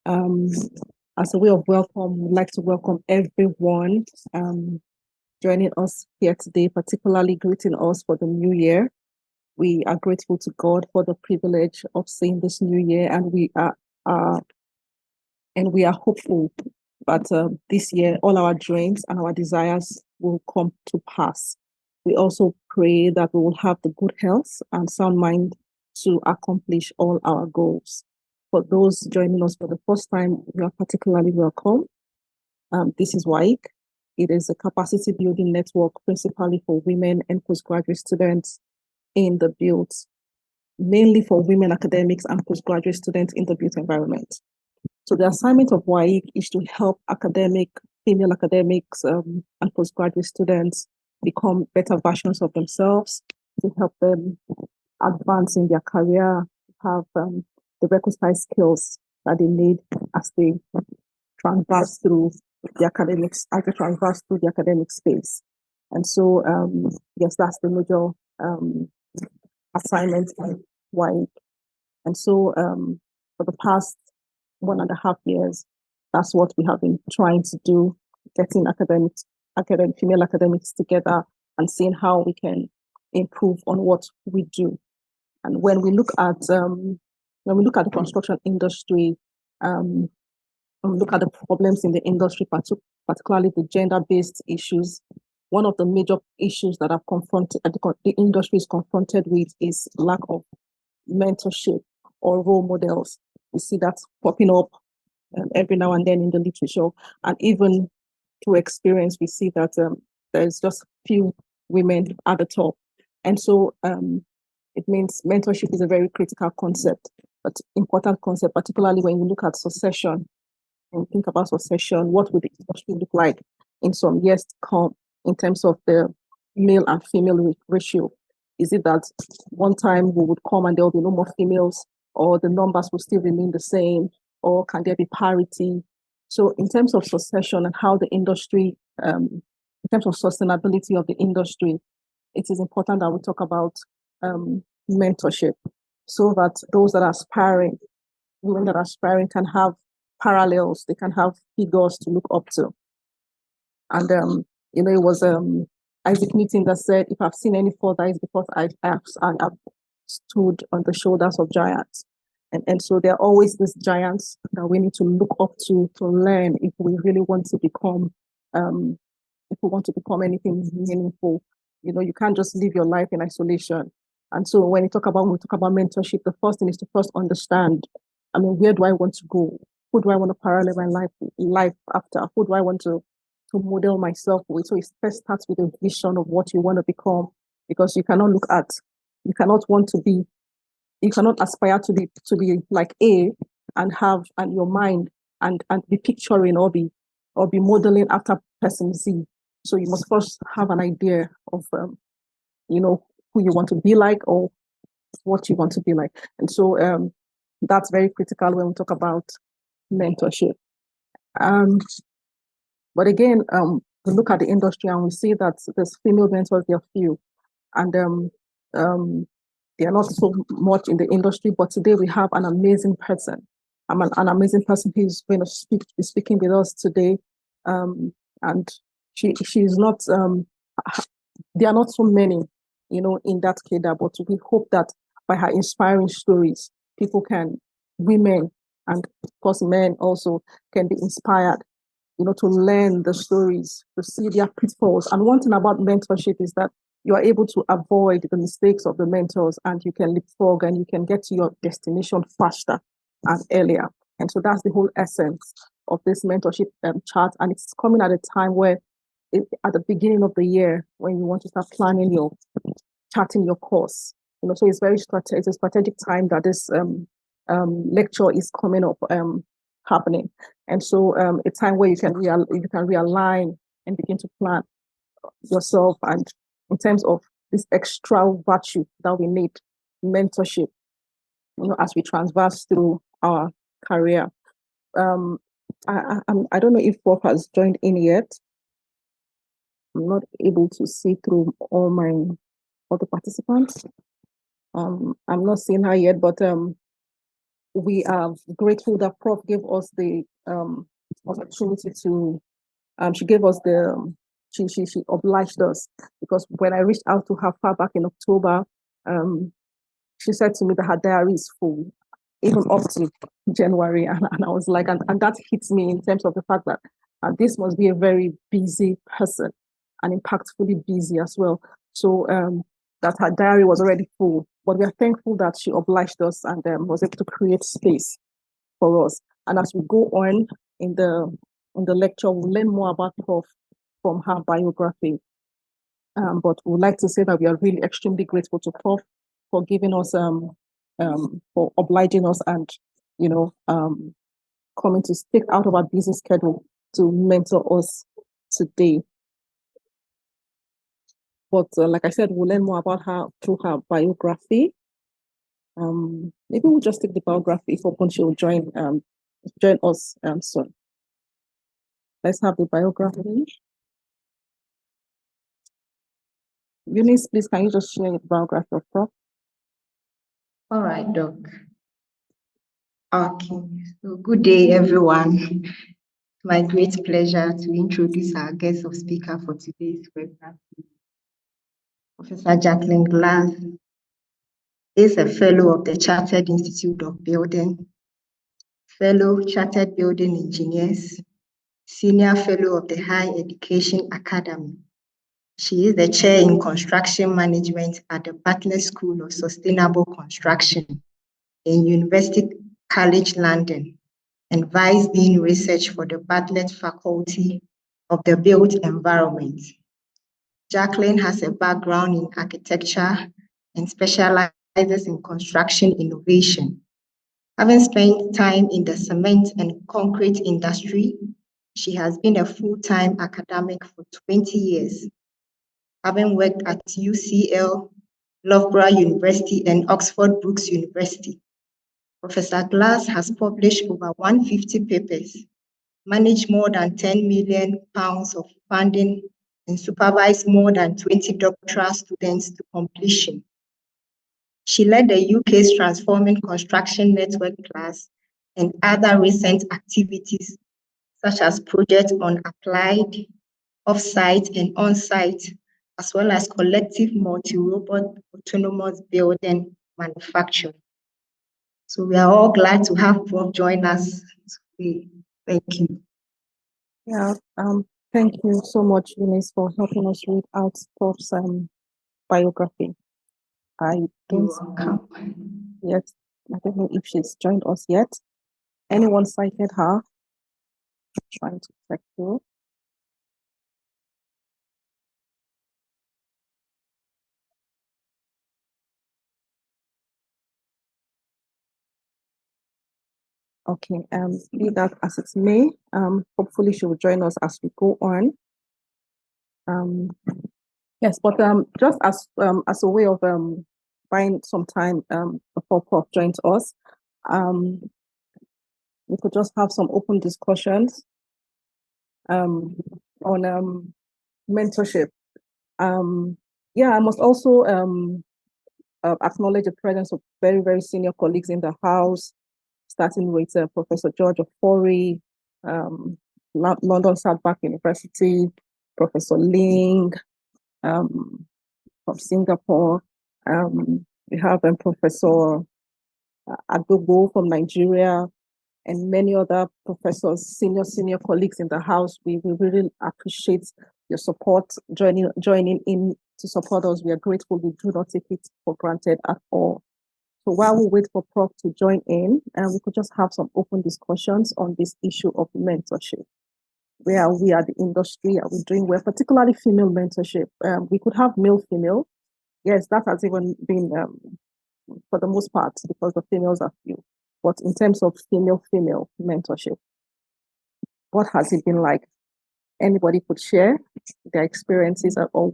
Um, as a way of welcome, we'd like to welcome everyone joining us here today, particularly greeting us for the new year. We are grateful to God for the privilege of seeing this new year, and uh, we are hopeful that this year all our dreams and our desires will come to pass. We also pray that we will have the good health and sound mind to accomplish all our goals. For those joining us for the first time, you are particularly welcome. This is WAIC. It is a capacity building network principally for women and postgraduate students in the built, mainly for women academics and postgraduate students in the built environment. So the assignment of WAIC is to help female academics and postgraduate students become better versions of themselves, to help them advance in their career, have the requisite skills that they need as they transverse through the academic space. And so, yes, that's the major assignment of WAIC. And so, for the past 1.5 years, that's what we have been trying to do, getting female academics together and seeing how we can improve on what we do. And when we look at the construction industry, look at the problems in the industry, particularly the gender-based issues. One of the major issues that the industry is confronted with is lack of mentorship or role models. We see that popping up every now and then in the literature, and even through experience, we see that there's just few women at the top, and so it means mentorship is a very critical concept, but important concept, particularly when you look at succession and think about succession. What would the industry look like in some years to come in terms of the male and female ratio? Is it that one time we would come and there will be no more females, or the numbers will still remain the same, or can there be parity? So in terms of succession and how the industry, in terms of sustainability of the industry, it is important that we talk about mentorship, so that those that are aspiring, women that are aspiring, can have parallels, they can have figures to look up to. And it was Isaac Newton that said, "If I've seen any fall, that is because I've stood on the shoulders of giants." And so there are always these giants that we need to look up to learn if we really want to become anything meaningful. You can't just live your life in isolation. And so when we talk about mentorship, the first thing is to first understand, where do I want to go? Who do I want to parallel my life after? Who do I want to model myself with? So it first starts with a vision of what you want to become, because you cannot aspire to be like A and your mind and be picturing or be modeling after person Z. So you must first have an idea of who you want to be like, or what you want to be like. And so that's very critical when we talk about mentorship. But again, we look at the industry and we see that there's female mentors, they're few, and they are not so much in the industry. But today we have an amazing person. An amazing person who's going to be speaking with us today, and she's not. There are not so many, in that cadre. But we hope that by her inspiring stories, women, and of course men also, can be inspired, to learn the stories, to see their pitfalls. And one thing about mentorship is that you are able to avoid the mistakes of the mentors, and you can leapfrog and you can get to your destination faster and earlier. And so that's the whole essence of this mentorship chart. And it's coming at a time where, at the beginning of the year, when you want to start planning charting your course, so it's it's a strategic time that this lecture is coming up, happening. And so a time where you can realign and begin to plan yourself, and in terms of this extra virtue that we need, mentorship, as we transverse through our career. I don't know if Prof has joined in yet. I'm not able to see through all my other participants. I'm not seeing her yet, but we are grateful that Prof gave us the opportunity to, she gave us the, she obliged us, because when I reached out to her far back in October, she said to me that her diary is full, even up to January. And I was like, and that hits me in terms of the fact that this must be a very busy person and impactfully busy as well. So that her diary was already full. But we are thankful that she obliged us and was able to create space for us. And as we go on in the lecture, we'll learn more about Prof from her biography. But we would like to say that we are really extremely grateful to Prof for giving us for obliging us and coming to stick out of our busy schedule to mentor us today. But like I said, we'll learn more about her through her biography. Maybe we'll just take the biography for when she'll join us soon. Let's have the biography. Eunice, please, can you just share the biography of Prof? All right, Doc. Okay, so good day, everyone. My great pleasure to introduce our guest of speaker for today's webinar. Professor Jacqueline Glass is a fellow of the Chartered Institute of Building, fellow Chartered Building Engineers, senior fellow of the Higher Education Academy. She is the chair in construction management at the Bartlett School of Sustainable Construction in University College London, and Vice Dean Research for the Bartlett Faculty of the Built Environment. Jacqueline has a background in architecture and specializes in construction innovation. Having spent time in the cement and concrete industry, she has been a full-time academic for 20 years, having worked at UCL, Loughborough University, and Oxford Brookes University. Professor Glass has published over 150 papers, managed more than £10 million of funding, and supervised more than 20 doctoral students to completion. She led the UK's Transforming Construction Network class and other recent activities, such as projects on applied, off-site, and on-site, as well as collective multi-robot autonomous building manufacturing. So we are all glad to have Prof join us today. Thank you. Yeah, thank you so much, Eunice, for helping us read out Prof's biography. I don't yet. I don't know if she's joined us yet. Anyone cited her? Trying to check through. Okay, be that as it may, hopefully she will join us as we go on. Yes, but just as a way of buying some time before Prof joins us, we could just have some open discussions on mentorship. Yeah, I must also acknowledge the presence of very, very senior colleagues in the house, starting with Professor George Ofori, London Southbank University, Professor Ling from Singapore. We have Professor Adogo from Nigeria, and many other professors, senior colleagues in the house. We really appreciate your support, joining in to support us. We are grateful. We do not take it for granted at all. So while we wait for Prof to join in, we could just have some open discussions on this issue of mentorship. Where are we at the industry? Are we doing well, particularly female mentorship? We could have male-female. Yes, that has even been, for the most part, because the females are few. But in terms of female-female mentorship, what has it been like? Anybody could share their experiences or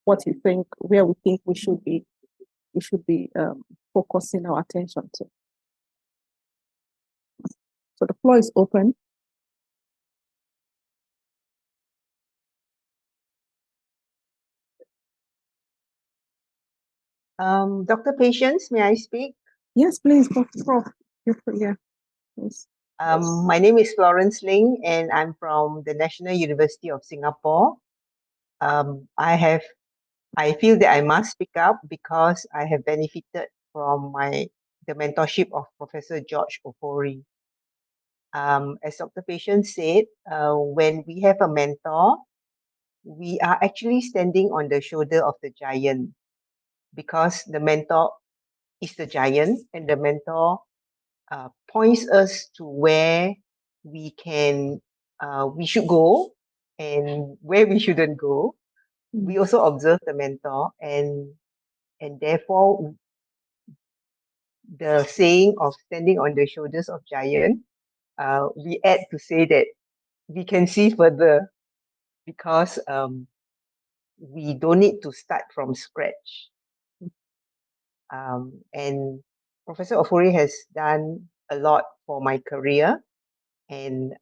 what you think, where we think we should be focusing our attention to. So the floor is open. Dr. Patience, may I speak? Yes, please, Prof. Yeah. Yes. My name is Florence Ling, and I'm from the National University of Singapore. I feel that I must speak up because I have benefited from the mentorship of Professor George Ofori. As Dr. Patient said, when we have a mentor, we are actually standing on the shoulder of the giant, because the mentor is the giant, and the mentor points us to where we should go and where we shouldn't go. We also observe the mentor, and therefore the saying of standing on the shoulders of giant, we add to say that we can see further, because we don't need to start from scratch. And Professor Ofori has done a lot for my career, and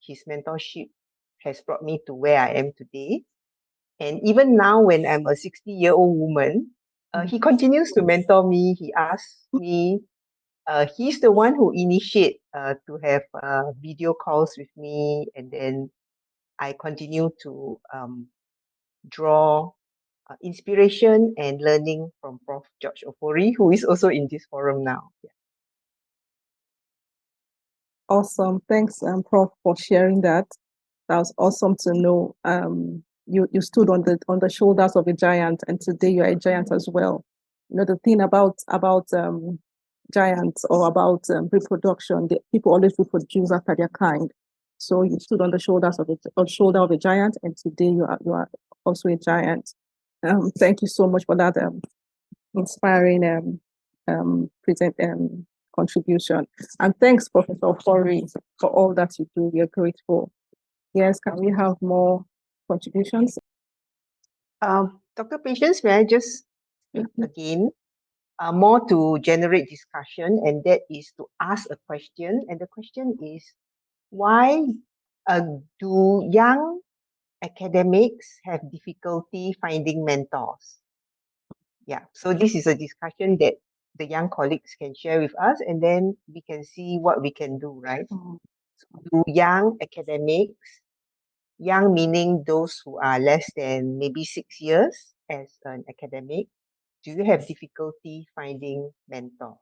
his mentorship has brought me to where I am today. And even now, when I'm a 60-year-old woman, he continues to mentor me. He asks me, he's the one who initiate to have video calls with me, and then I continue to draw inspiration and learning from Prof. George Ofori, who is also in this forum now. Yeah. Awesome. Thanks, Prof, for sharing that. That was awesome to know. You stood on the shoulders of a giant, and today you are a giant as well. You know, the thing about giants, or about reproduction, people always reproduce after their kind. So you stood on the shoulders of shoulder of a giant, and today you are also a giant. Thank you so much for that inspiring present contribution. And thanks, Professor Ofori, for all that you do. We are grateful. Yes, can we have more contributions? Dr. Patience, may I just speak again? More to generate discussion, and that is to ask a question. And the question is, why do young academics have difficulty finding mentors? Yeah, so this is a discussion that the young colleagues can share with us, and then we can see what we can do, right? So do young academics, young meaning those who are less than maybe 6 years as an academic, do you have difficulty finding mentors?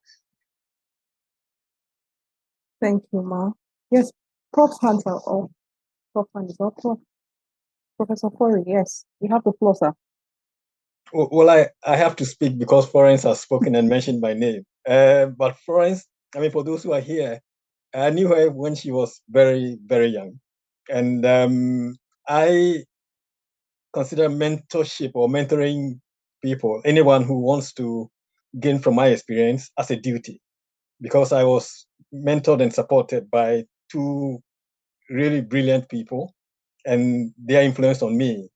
Thank you, Ma. Yes, Prof. Hunter, or Prof. Hunter, Professor Ofori, yes, you have the floor, sir. Well, I have to speak because Florence has spoken and mentioned my name. But Florence, I mean, for those who are here, I knew her when she was very, very young. And I consider mentorship or mentoring people, anyone who wants to gain from my experience, as a duty, because I was mentored and supported by two really brilliant people, and their influence on me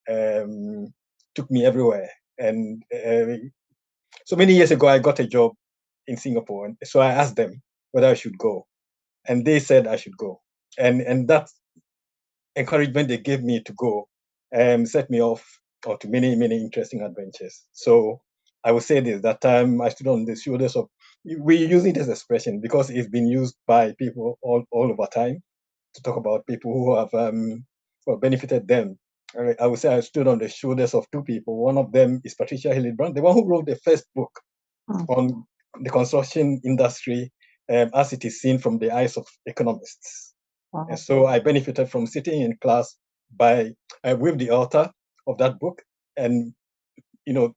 took me everywhere. And so many years ago, I got a job in Singapore, and so I asked them whether I should go, and they said I should go. And that encouragement they gave me to go set me off to many, many interesting adventures. So I would say this, that I stood on the shoulders of, we're using this expression because it's been used by people all over time to talk about people who have benefited them. I would say I stood on the shoulders of two people. One of them is Patricia Hillenbrand, the one who wrote the first book on the construction industry as it is seen from the eyes of economists. And so I benefited from sitting in class with the author of that book, and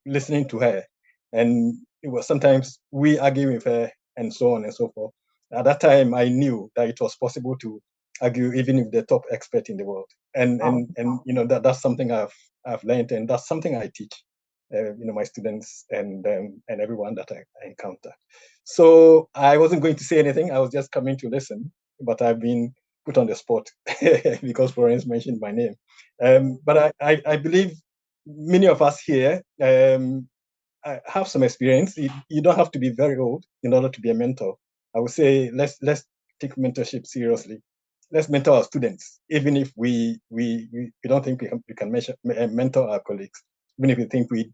listening to her. And it was sometimes we argue with her and so on and so forth. At that time, I knew that it was possible to argue even with the top expert in the world. And that's something I've learned, and that's something I teach my students and everyone that I encounter. So I wasn't going to say anything. I was just coming to listen, but I've been put on the spot because Florence mentioned my name. But I believe many of us here have some experience. You don't have to be very old in order to be a mentor. I would say let's take mentorship seriously. Let's mentor our students, even if we don't think we can mentor our colleagues, even if we think we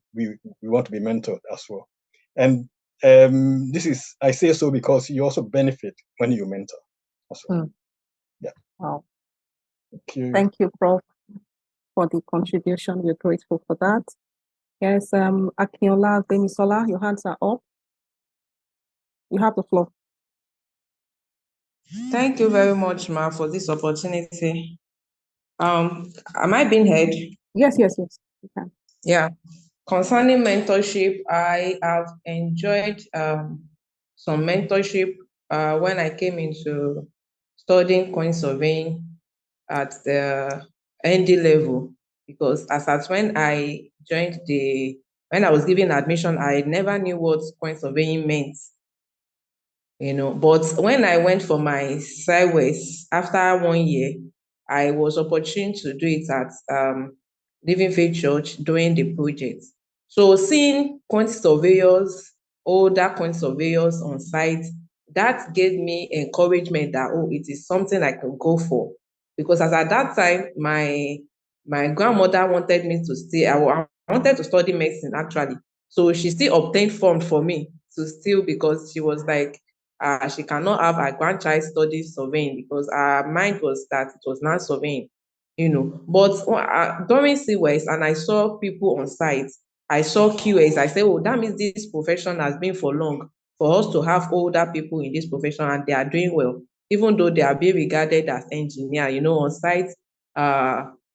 want to be mentored as well. And I say so because you also benefit when you mentor. Mm. Yeah. Wow. Thank you. Thank you, Prof, for the contribution. We're grateful for that. Yes, Akinola Demisola, your hands are up. You have the floor. Thank you very much, Ma, for this opportunity. Am I being heard? Yes, you can. Yeah. Concerning mentorship, I have enjoyed some mentorship when I came into studying coin surveying at the ND level, because as at when I when I was given admission, I never knew what coin surveying meant. But when I went for my sideways after 1 year, I was opportune to do it at Living Faith Church doing the project. So seeing quantity surveyors, older quantity surveyors on site, that gave me encouragement that, oh, it is something I can go for. Because as at that time, my grandmother wanted me to stay. I wanted to study medicine actually. So she still obtained funds for me to still, because she was like, she cannot have her grandchild study surveying because her mind was that it was not surveying. But during CWES, and I saw people on site, I saw QAs, I said, oh, that means this profession has been for long, for us to have older people in this profession and they are doing well, even though they are being regarded as engineer, on site,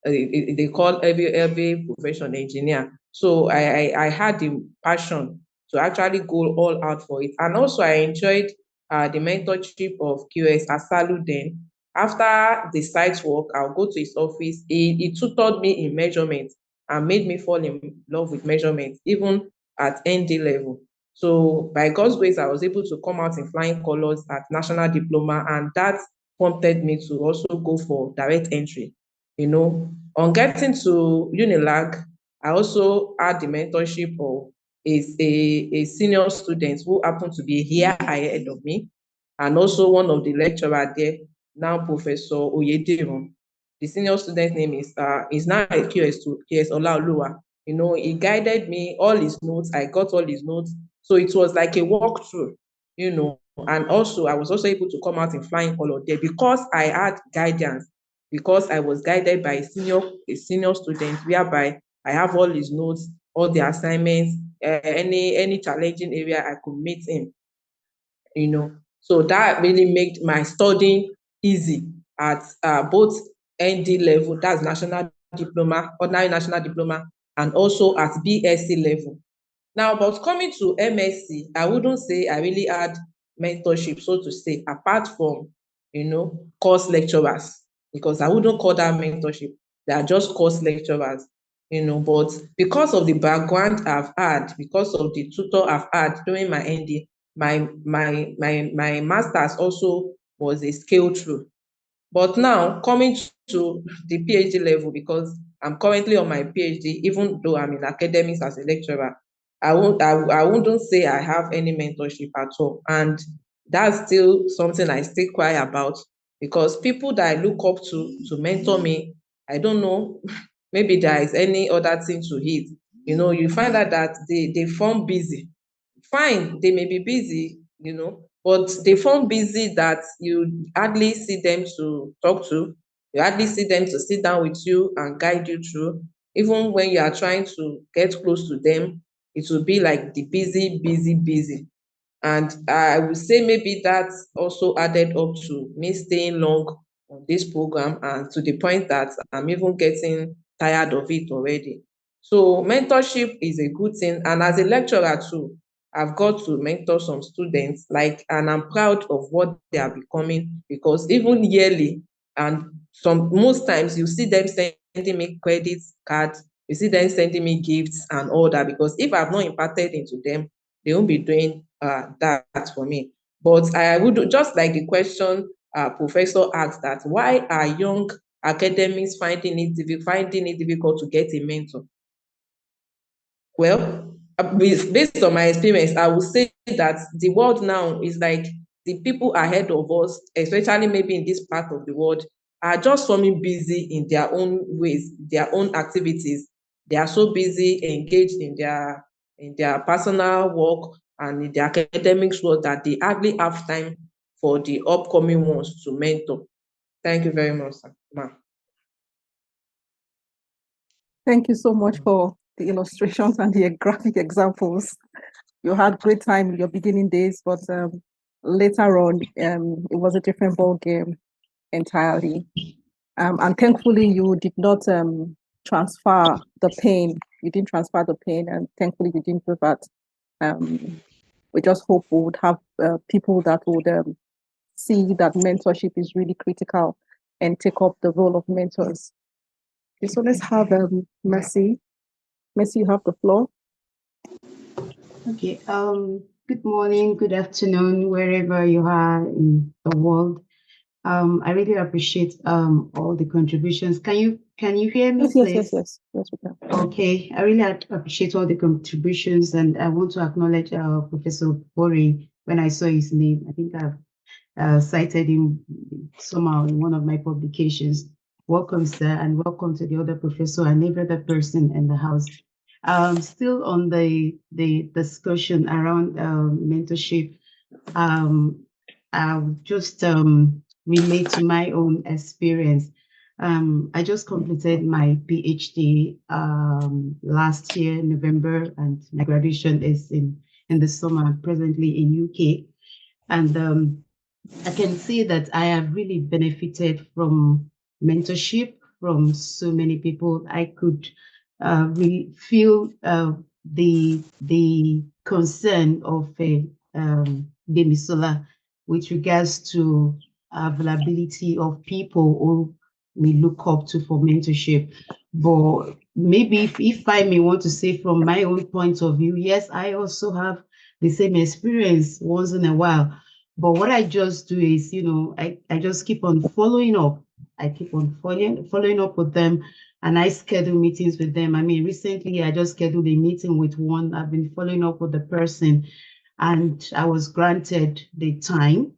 they call every profession engineer. So I had the passion to actually go all out for it. And also I enjoyed the mentorship of QS Asalu then. After the site work, I'll go to his office. He tutored me in measurement and made me fall in love with measurement, even at ND level. So by God's grace, I was able to come out in flying colors at national diploma, and that prompted me to also go for direct entry. On getting to Unilag, I also had the mentorship of a senior student who happened to be a year ahead of me, and also one of the lecturer there, now Professor Oyedero. The senior student name is now a QS Olaoluwa. He guided me, all his notes, I got all his notes. So it was like a walkthrough, and also I was also able to come out in flying color there because I had guidance, because I was guided by a senior student, whereby I have all his notes, all the assignments, any challenging area I could meet him. So that really made my studying easy at both ND level, that's national diploma, ordinary national diploma, and also at BSc level. Now, about coming to MSc, I wouldn't say I really had mentorship, so to say, apart from, course lecturers, because I wouldn't call that mentorship. They are just course lecturers, but because of the background I've had, because of the tutor I've had during my ND, my master's also was a scale through. But now coming to the PhD level, because I'm currently on my PhD, even though I'm in academics as a lecturer, I wouldn't say I have any mentorship at all. And that's still something I still cry about, because people that I look up to mentor me, I don't know, maybe there is any other thing to it. You find out that they form busy. Fine, they may be busy, but they form busy that you hardly see them to talk to. You hardly see them to sit down with you and guide you through. Even when you are trying to get close to them, it will be like the busy. And I would say maybe that also added up to me staying long on this program, and to the point that I'm even getting tired of it already. So mentorship is a good thing. And as a lecturer too, I've got to mentor some students, and I'm proud of what they are becoming, because even yearly, and most times you see them sending me credit cards, you see them sending me gifts and all that, because if I've not imparted into them, they won't be doing that for me. But I would, just like the question Professor asked, that why are young academics finding it difficult to get a mentor? Well, based on my experience, I would say that the world now is like the people ahead of us, especially maybe in this part of the world, are just forming busy in their own ways, their own activities. They are so busy, engaged in their personal work, and in the academics world that they hardly have time for the upcoming ones to mentor. Thank you very much, ma. Thank you so much for the illustrations and the graphic examples. You had great time in your beginning days, but later on, it was a different ball game entirely. And thankfully, you did not transfer the pain. You didn't transfer the pain, and thankfully, you didn't do that. We just hope we would have people that would see that mentorship is really critical and take up the role of mentors. Okay, so let's have Mercy. Mercy, you have the floor. Okay. Good morning, good afternoon, wherever you are in the world. I really appreciate all the contributions. Can you hear me, please? Yes, we can. Okay. I really appreciate all the contributions, and I want to acknowledge Professor Bori. When I saw his name, I think I've cited him somehow in one of my publications. Welcome, sir, and welcome to the other professor and every other person in the house. Still on the discussion around mentorship, I'll just relate to my own experience. I just completed my PhD last year, November, and my graduation is in the summer, presently in UK. And I can see that I have really benefited from mentorship from so many people. I could really feel the concern of Demisola with regards to availability of people who we look up to for mentorship. But maybe if I may want to say from my own point of view, yes, I also have the same experience once in a while. But what I just do is, I just keep on following up. I keep on following up with them, and I schedule meetings with them. I mean, recently I just scheduled a meeting with one. I've been following up with the person, and I was granted the time.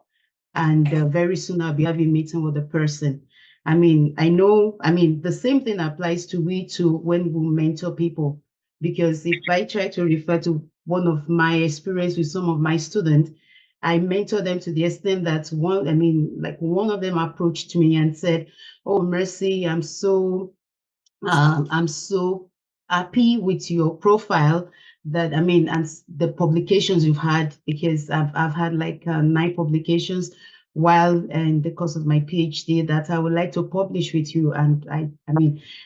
And very soon I'll be having a meeting with the person. I mean, the same thing applies to when we mentor people, because if I try to refer to one of my experience with some of my students, I mentor them to the extent that one of them approached me and said, "Oh, Mercy, I'm so happy with your profile and the publications you've had, because I've had like 9 publications while in the course of my PhD that I would like to publish with you." And I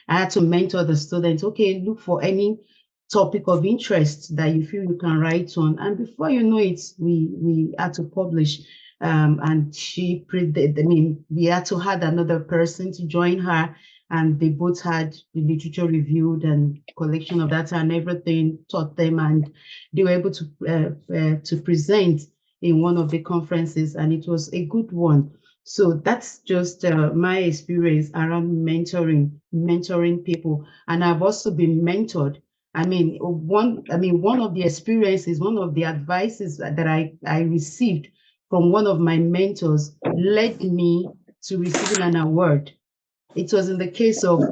had to mentor the students. Okay, look for any topic of interest that you feel you can write on, and before you know it, we had to publish. And we had to add another person to join her, and they both had the literature reviewed and collection of data and everything taught them, and they were able to present in one of the conferences, and it was a good one. So that's just my experience around mentoring people, and I've also been mentored. One of the experiences, one of the advices that I received from one of my mentors led me to receiving an award. It was in the case of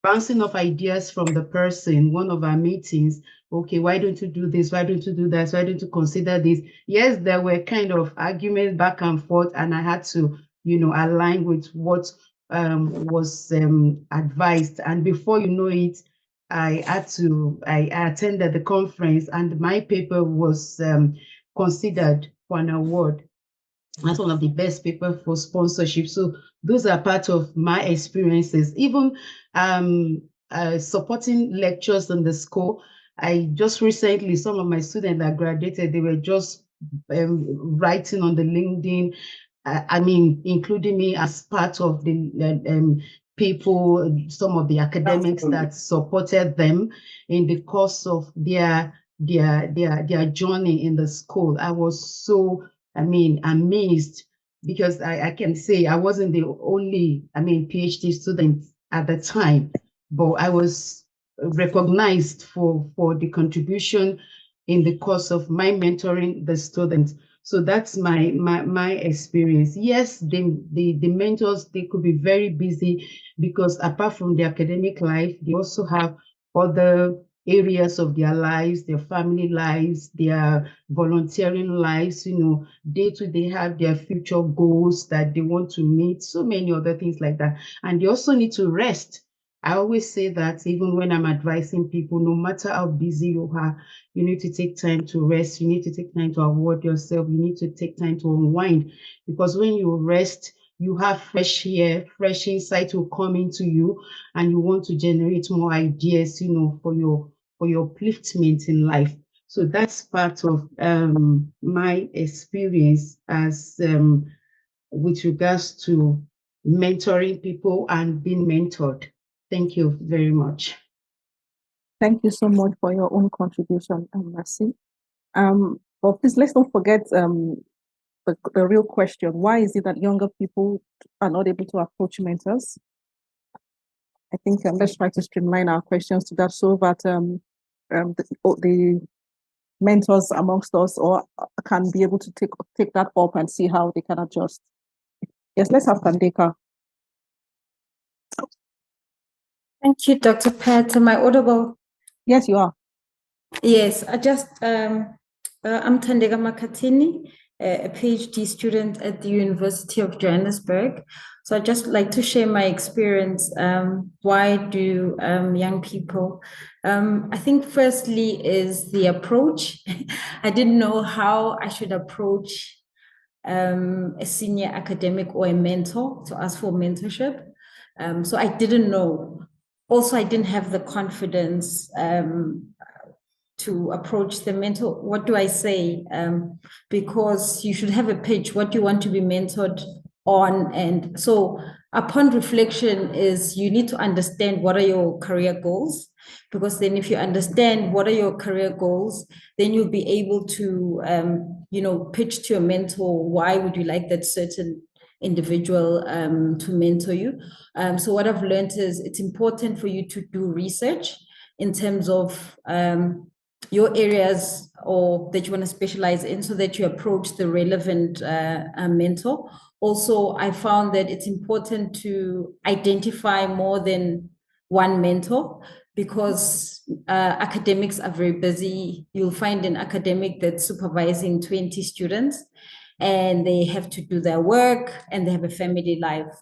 bouncing off ideas from the person, one of our meetings. Okay, why don't you do this? Why don't you do that? Why don't you consider this? Yes, there were kind of arguments back and forth, and I had to, align with what was advised. And before you know it, I attended the conference, and my paper was considered for an award. That's one of the best paper for sponsorship. So those are part of my experiences. Even supporting lectures in the school. I just recently, some of my students that graduated, they were just writing on the LinkedIn, including me as part of the people, some of the academics that supported them in the course of their journey in the school. I was so amazed, because I can say I wasn't the only, PhD student at the time, but I was recognized for the contribution in the course of my mentoring the students. So that's my experience. Yes, the mentors, they could be very busy, because apart from the academic life, they also have other areas of their lives, their family lives, their volunteering lives, day to day have their future goals that they want to meet, so many other things like that. And they also need to rest. I always say that even when I'm advising people, no matter how busy you are, you need to take time to rest. You need to take time to award yourself. You need to take time to unwind, because when you rest, you have fresh air, fresh insight will come into you, and you want to generate more ideas, for your upliftment in life. So that's part of my experience as with regards to mentoring people and being mentored. Thank you very much. Thank you so much for your own contribution, Mercy. But please, let's don't forget the real question. Why is it that younger people are not able to approach mentors? I think let's try to streamline our questions to that, so that the mentors amongst us or can be able to take that up and see how they can adjust. Yes, let's have Tandeka. Thank you, Dr. Pat. Am I audible? Yes, you are. Yes, I'm Tandeka Makatini, a PhD student at the University of Johannesburg. So I'd just like to share my experience. Why do young people? I think firstly is the approach. I didn't know how I should approach a senior academic or a mentor to ask for mentorship. So I didn't know. Also, I didn't have the confidence to approach the mentor. What do I say? Because you should have a pitch. What do you want to be mentored on? And so upon reflection is you need to understand what are your career goals, because then if you understand what are your career goals, then you'll be able to, pitch to your mentor, why would you like that certain individual to mentor you. So what I've learned is it's important for you to do research in terms of your areas or that you want to specialize in, so that you approach the relevant mentor. Also, I found that it's important to identify more than one mentor, because academics are very busy. You'll find an academic that's supervising 20 students, and they have to do their work and they have a family life.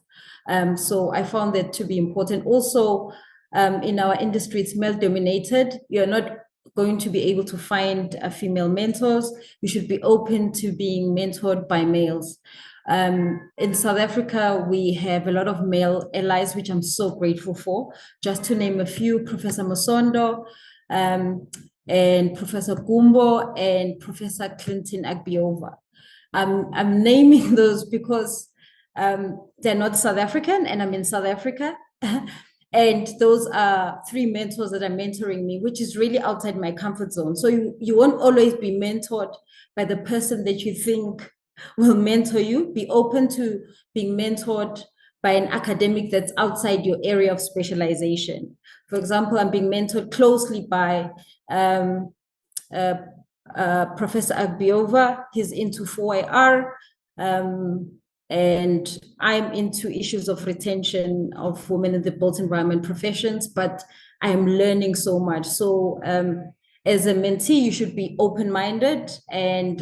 So I found that to be important. Also, in our industry, it's male dominated. You're not going to be able to find female mentors. You should be open to being mentored by males. In South Africa, we have a lot of male allies, which I'm so grateful for. Just to name a few: Professor Mosondo, and Professor Gumbo, and Professor Clinton Agbiova. I'm naming those because they're not South African, and I'm in South Africa. And those are three mentors that are mentoring me, which is really outside my comfort zone. So you won't always be mentored by the person that you think will mentor you. Be open to being mentored by an academic that's outside your area of specialization. For example, I'm being mentored closely by Professor Agbiova. He's into 4IR. And I'm into issues of retention of women in the built environment professions, but I'm learning so much. So as a mentee, you should be open-minded and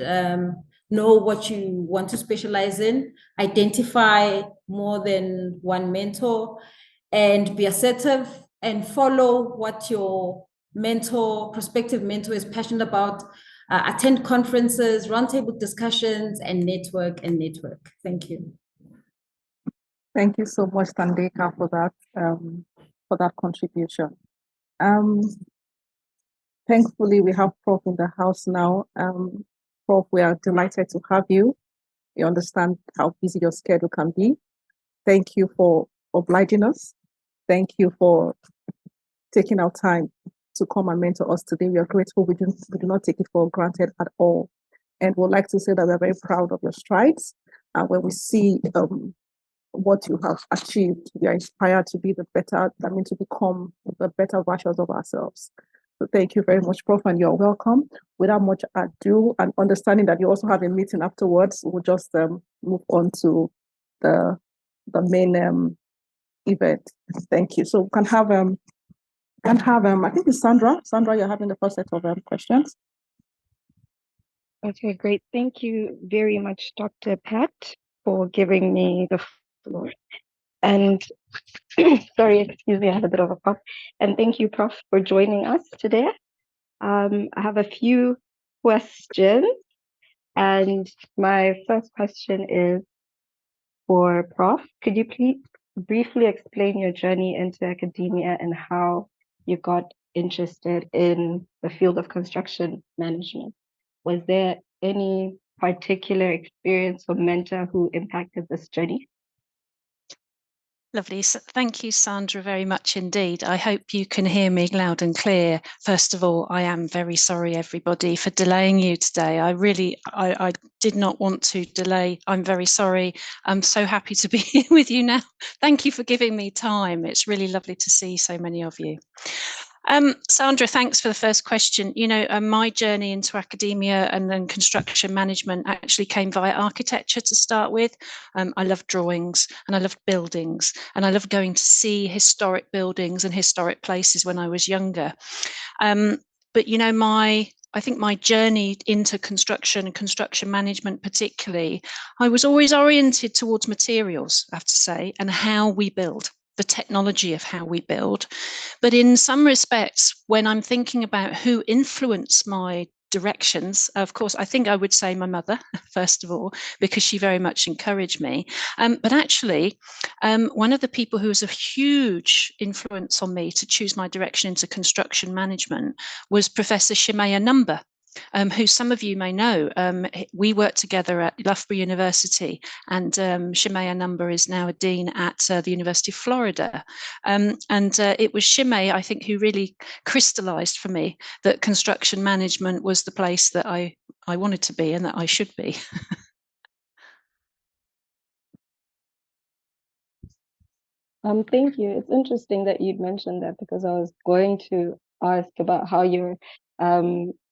know what you want to specialize in, identify more than one mentor, and be assertive and follow what your prospective mentor is passionate about. Attend conferences, roundtable discussions, and network. Thank you. Thank you so much, Tandeka, for that contribution. Thankfully, we have Prof in the house now. Prof, we are delighted to have you. We understand how busy your schedule can be. Thank you for obliging us. Thank you for taking our time to come and mentor us today. We are grateful. We do not take it for granted at all. And we'd like to say that we're very proud of your strides. When we see what you have achieved, we are inspired to be to become the better versions of ourselves. So thank you very much, Prof, and you're welcome. Without much ado, and understanding that you also have a meeting afterwards, we'll just move on to the main event. Thank you. So we can have And have, I think it's Sandra. Sandra, you're having the first set of questions. Okay, great. Thank you very much, Dr. Pat, for giving me the floor. And sorry, excuse me, I had a bit of a cough. And thank you, Prof, for joining us today. I have a few questions. And my first question is for Prof. Could you please briefly explain your journey into academia and how you got interested in the field of construction management? Was there any particular experience or mentor who impacted this journey? Lovely. So thank you, Sandra, very much indeed. I hope you can hear me loud and clear. First of all, I am very sorry, everybody, for delaying you today. I did not want to delay. I'm very sorry. I'm so happy to be here with you now. Thank you for giving me time. It's really lovely to see so many of you. Sandra, thanks for the first question. You know, my journey into academia and then construction management actually came via architecture to start with. I love drawings and I loved buildings and I loved going to see historic buildings and historic places when I was younger. But, you know, I think my journey into construction and construction management particularly, I was always oriented towards materials, I have to say, and how we build, the technology of how we build. But in some respects, when I'm thinking about who influenced my directions, of course, I think I would say my mother, first of all, because she very much encouraged me. But actually, one of the people who was a huge influence on me to choose my direction into construction management was Professor Shimea Number, who some of you may know. We worked together at Loughborough University, and Shimea Number is now a dean at the University of Florida. It was Shimea, I think, who really crystallized for me that construction management was the place that I wanted to be and that I should be. Thank you. It's interesting that you'd mentioned that because I was going to ask about how your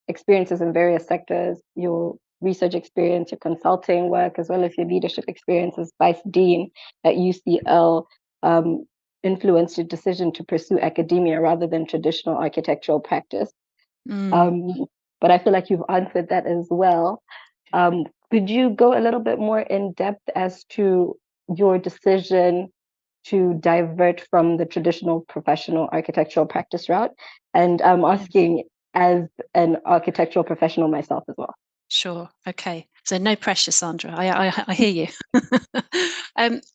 experiences in various sectors, your research experience, your consulting work, as well as your leadership experience as Vice Dean at UCL influenced your decision to pursue academia rather than traditional architectural practice. But I feel like you've answered that as well. Could you go a little bit more in depth as to your decision to divert from the traditional professional architectural practice route? And I'm asking as an architectural professional myself as well. Sure. Okay. So no pressure, Sandra. I hear you.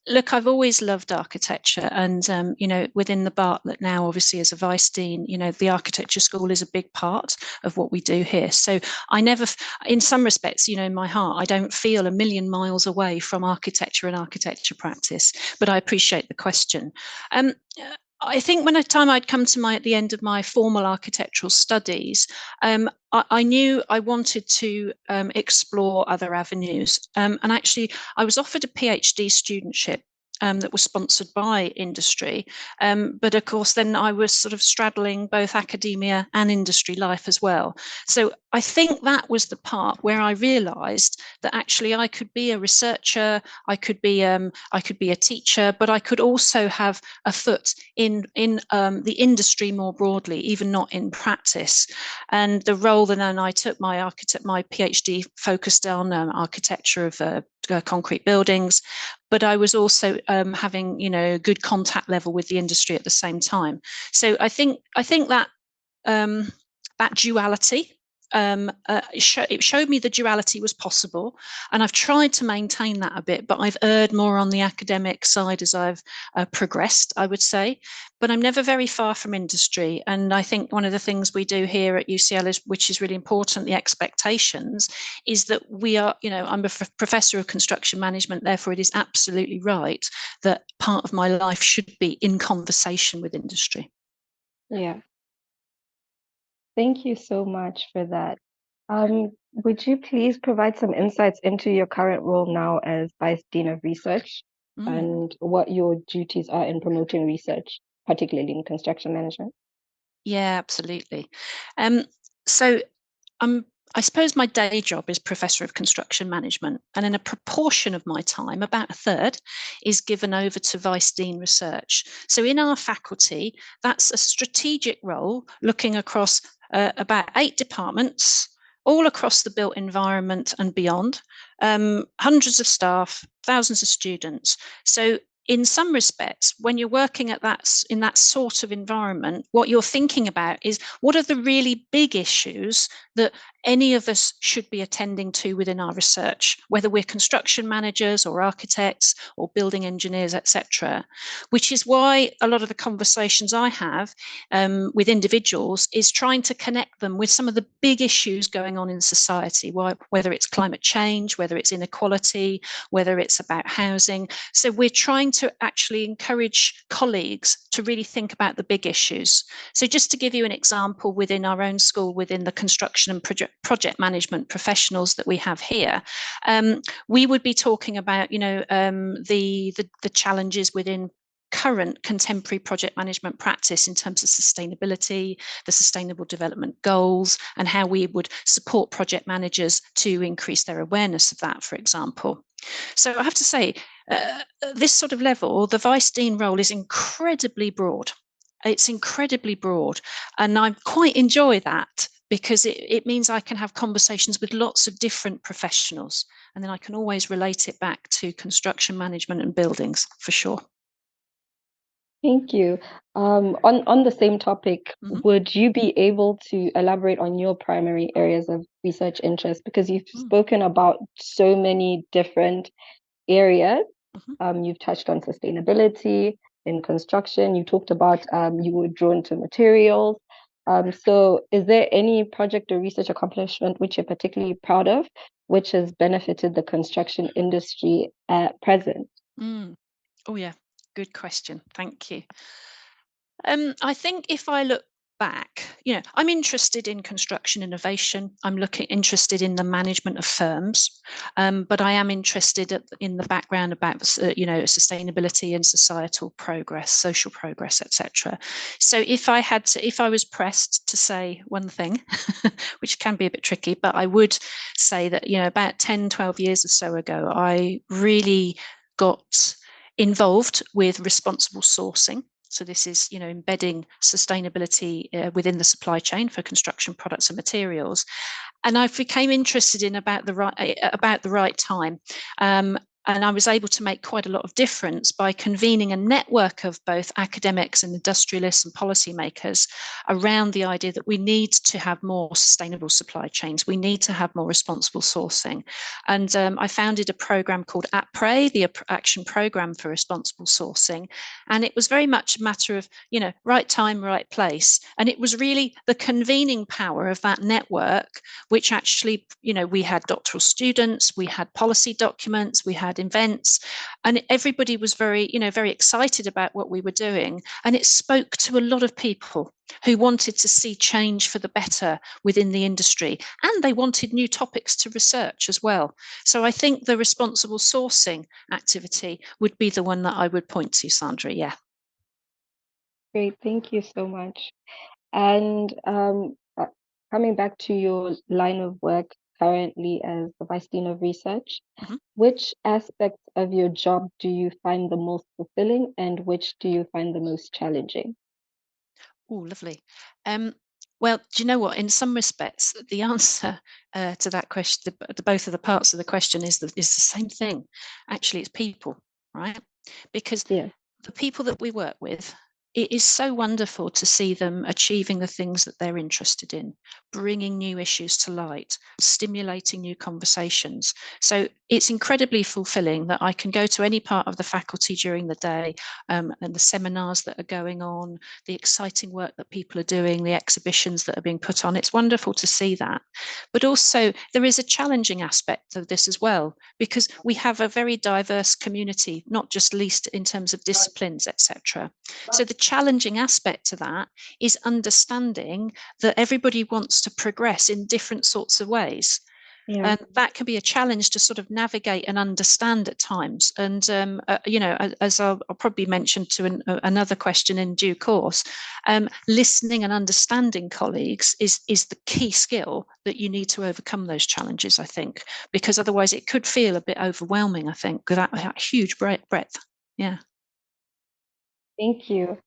Look, I've always loved architecture, and you know, within the Bartlett now, obviously as a vice dean, you know, the architecture school is a big part of what we do here. So I never, in some respects, you know, in my heart, I don't feel a million miles away from architecture and architecture practice. But I appreciate the question. I think when the time I'd come to at the end of my formal architectural studies, I knew I wanted to explore other avenues. And actually, I was offered a PhD studentship that was sponsored by industry. But of course, then I was sort of straddling both academia and industry life as well. So I think that was the part where I realized that actually I could be a researcher, I could be a teacher, but I could also have a foot in the industry more broadly, even not in practice. And the role that then I took my PhD focused on architecture of concrete buildings, but I was also having, you know, good contact level with the industry at the same time. So I think that that duality, it showed me the duality was possible, and I've tried to maintain that a bit, but I've erred more on the academic side as I've progressed, I would say. But I'm never very far from industry, and I think one of the things we do here at UCL which is really important, the expectations, is that we are, you know, I'm a professor of construction management, therefore it is absolutely right that part of my life should be in conversation with industry. Yeah. Thank you so much for that. Would you please provide some insights into your current role now as Vice Dean of Research and what your duties are in promoting research, particularly in construction management? Yeah, absolutely. So I suppose my day job is Professor of Construction Management, and in a proportion of my time, about a third, is given over to Vice Dean Research. So in our faculty, that's a strategic role looking across about 8 departments, all across the built environment and beyond, hundreds of staff, thousands of students. So in some respects, when you're working at in that sort of environment, what you're thinking about is what are the really big issues that any of us should be attending to within our research, whether we're construction managers or architects or building engineers, etc. Which is why a lot of the conversations I have with individuals is trying to connect them with some of the big issues going on in society, whether it's climate change, whether it's inequality, whether it's about housing. So we're trying to actually encourage colleagues to really think about the big issues. So just to give you an example, within our own school, within the construction and project management professionals that we have here, we would be talking about, the challenges within current contemporary project management practice in terms of sustainability, the Sustainable Development Goals, and how we would support project managers to increase their awareness of that, for example. So I have to say, this sort of level, the Vice Dean role is incredibly broad. It's incredibly broad, and I quite enjoy that because it means I can have conversations with lots of different professionals, and then I can always relate it back to construction management and buildings, for sure. Thank you. On the same topic, would you be able to elaborate on your primary areas of research interest? Because you've spoken about so many different areas. You've touched on sustainability in construction. You talked about you were drawn to materials. So is there any project or research accomplishment which you're particularly proud of, which has benefited the construction industry at present? Oh yeah, good question. Thank you. I think if I look back, I'm interested in construction innovation. I'm interested in the management of firms, but I am interested in the background about sustainability and societal progress, social progress, etc. So if I was pressed to say one thing, which can be a bit tricky, but I would say that about 10, 12 years or so ago, I really got involved with responsible sourcing. So this is, embedding sustainability within the supply chain for construction products and materials. And I became interested in about the right time. And I was able to make quite a lot of difference by convening a network of both academics and industrialists and policymakers around the idea that we need to have more sustainable supply chains. We need to have more responsible sourcing. And I founded a program called APRE, the Action Program for Responsible Sourcing. And it was very much a matter of, right time, right place. And it was really the convening power of that network, which actually, we had doctoral students, we had policy documents, we had events, and everybody was very excited about what we were doing. And it spoke to a lot of people who wanted to see change for the better within the industry, and they wanted new topics to research as well. So I think the responsible sourcing activity would be the one that I would point to, Sandra. Yeah. Great, thank you so much. And coming back to your line of work currently as the Vice Dean of Research, which aspects of your job do you find the most fulfilling and which do you find the most challenging? Oh, lovely. Well, do you know what? In some respects, the answer to that question, both of the parts of the question, is the same thing. Actually, it's people, right? Because the people that we work with, it is so wonderful to see them achieving the things that they're interested in, bringing new issues to light, stimulating new conversations. So it's incredibly fulfilling that I can go to any part of the faculty during the day, and the seminars that are going on, the exciting work that people are doing, the exhibitions that are being put on. It's wonderful to see that. But also there is a challenging aspect of this as well, because we have a very diverse community, not just least in terms of disciplines, etc. So the challenging aspect to that is understanding that everybody wants to progress in different sorts of ways. Yeah. And that can be a challenge to sort of navigate and understand at times. And, you know, as I'll probably mention to another question in due course, listening and understanding colleagues is the key skill that you need to overcome those challenges, I think, because otherwise it could feel a bit overwhelming, I think, with that huge breadth. Yeah. Thank you.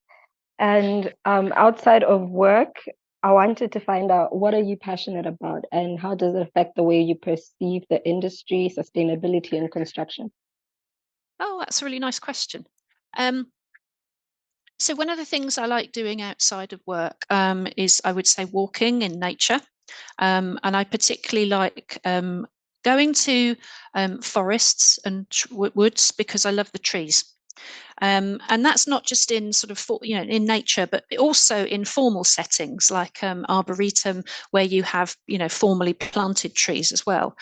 And outside of work, I wanted to find out, what are you passionate about and how does it affect the way you perceive the industry, sustainability, and construction? Oh, that's a really nice question. So one of the things I like doing outside of work is, I would say, walking in nature. And I particularly like going to forests and woods because I love the trees. And that's not just in sort of, you know, in nature, but also in formal settings like arboretum, where you have, you know, formally planted trees as well.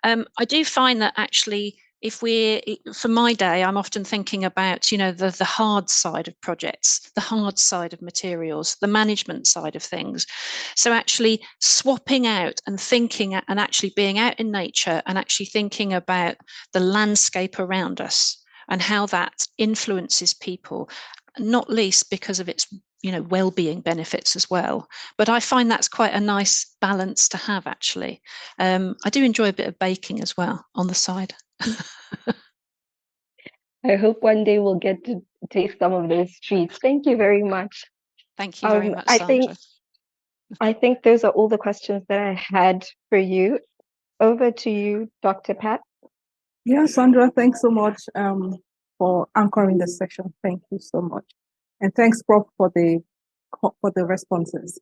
I do find that actually, if we're, for my day, I'm often thinking about, you know, the hard side of projects, the hard side of materials, the management side of things. So actually swapping out and thinking and actually being out in nature and actually thinking about the landscape around us and how that influences people, not least because of its, you know, well-being benefits as well. But I find that's quite a nice balance to have, actually. I do enjoy a bit of baking as well on the side. I hope one day we'll get to taste some of those treats. Thank you very much. Thank you very much, I Sandra. think those are all the questions that I had for you. Over to you, Dr. Pat. Yeah, Sandra, thanks so much for anchoring this session. Thank you so much. And thanks, Prof, for the responses.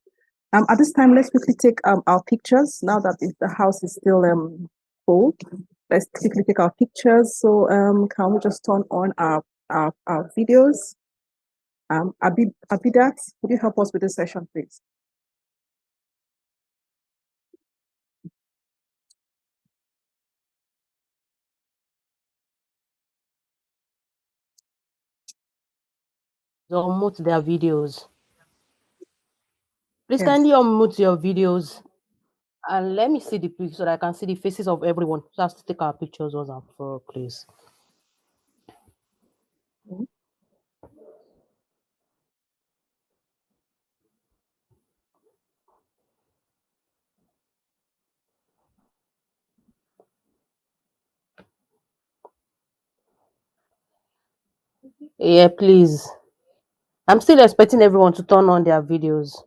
At this time, let's quickly take our pictures now that the house is still full. Let's quickly take our pictures. So can we just turn on our videos? Abidat, would you help us with this session, please? Unmute their videos. Please Yes. kindly unmute your videos and let me see the picture so that I can see the faces of everyone. Just take our pictures once and for all, please. Yeah, please. I'm still expecting everyone to turn on their videos.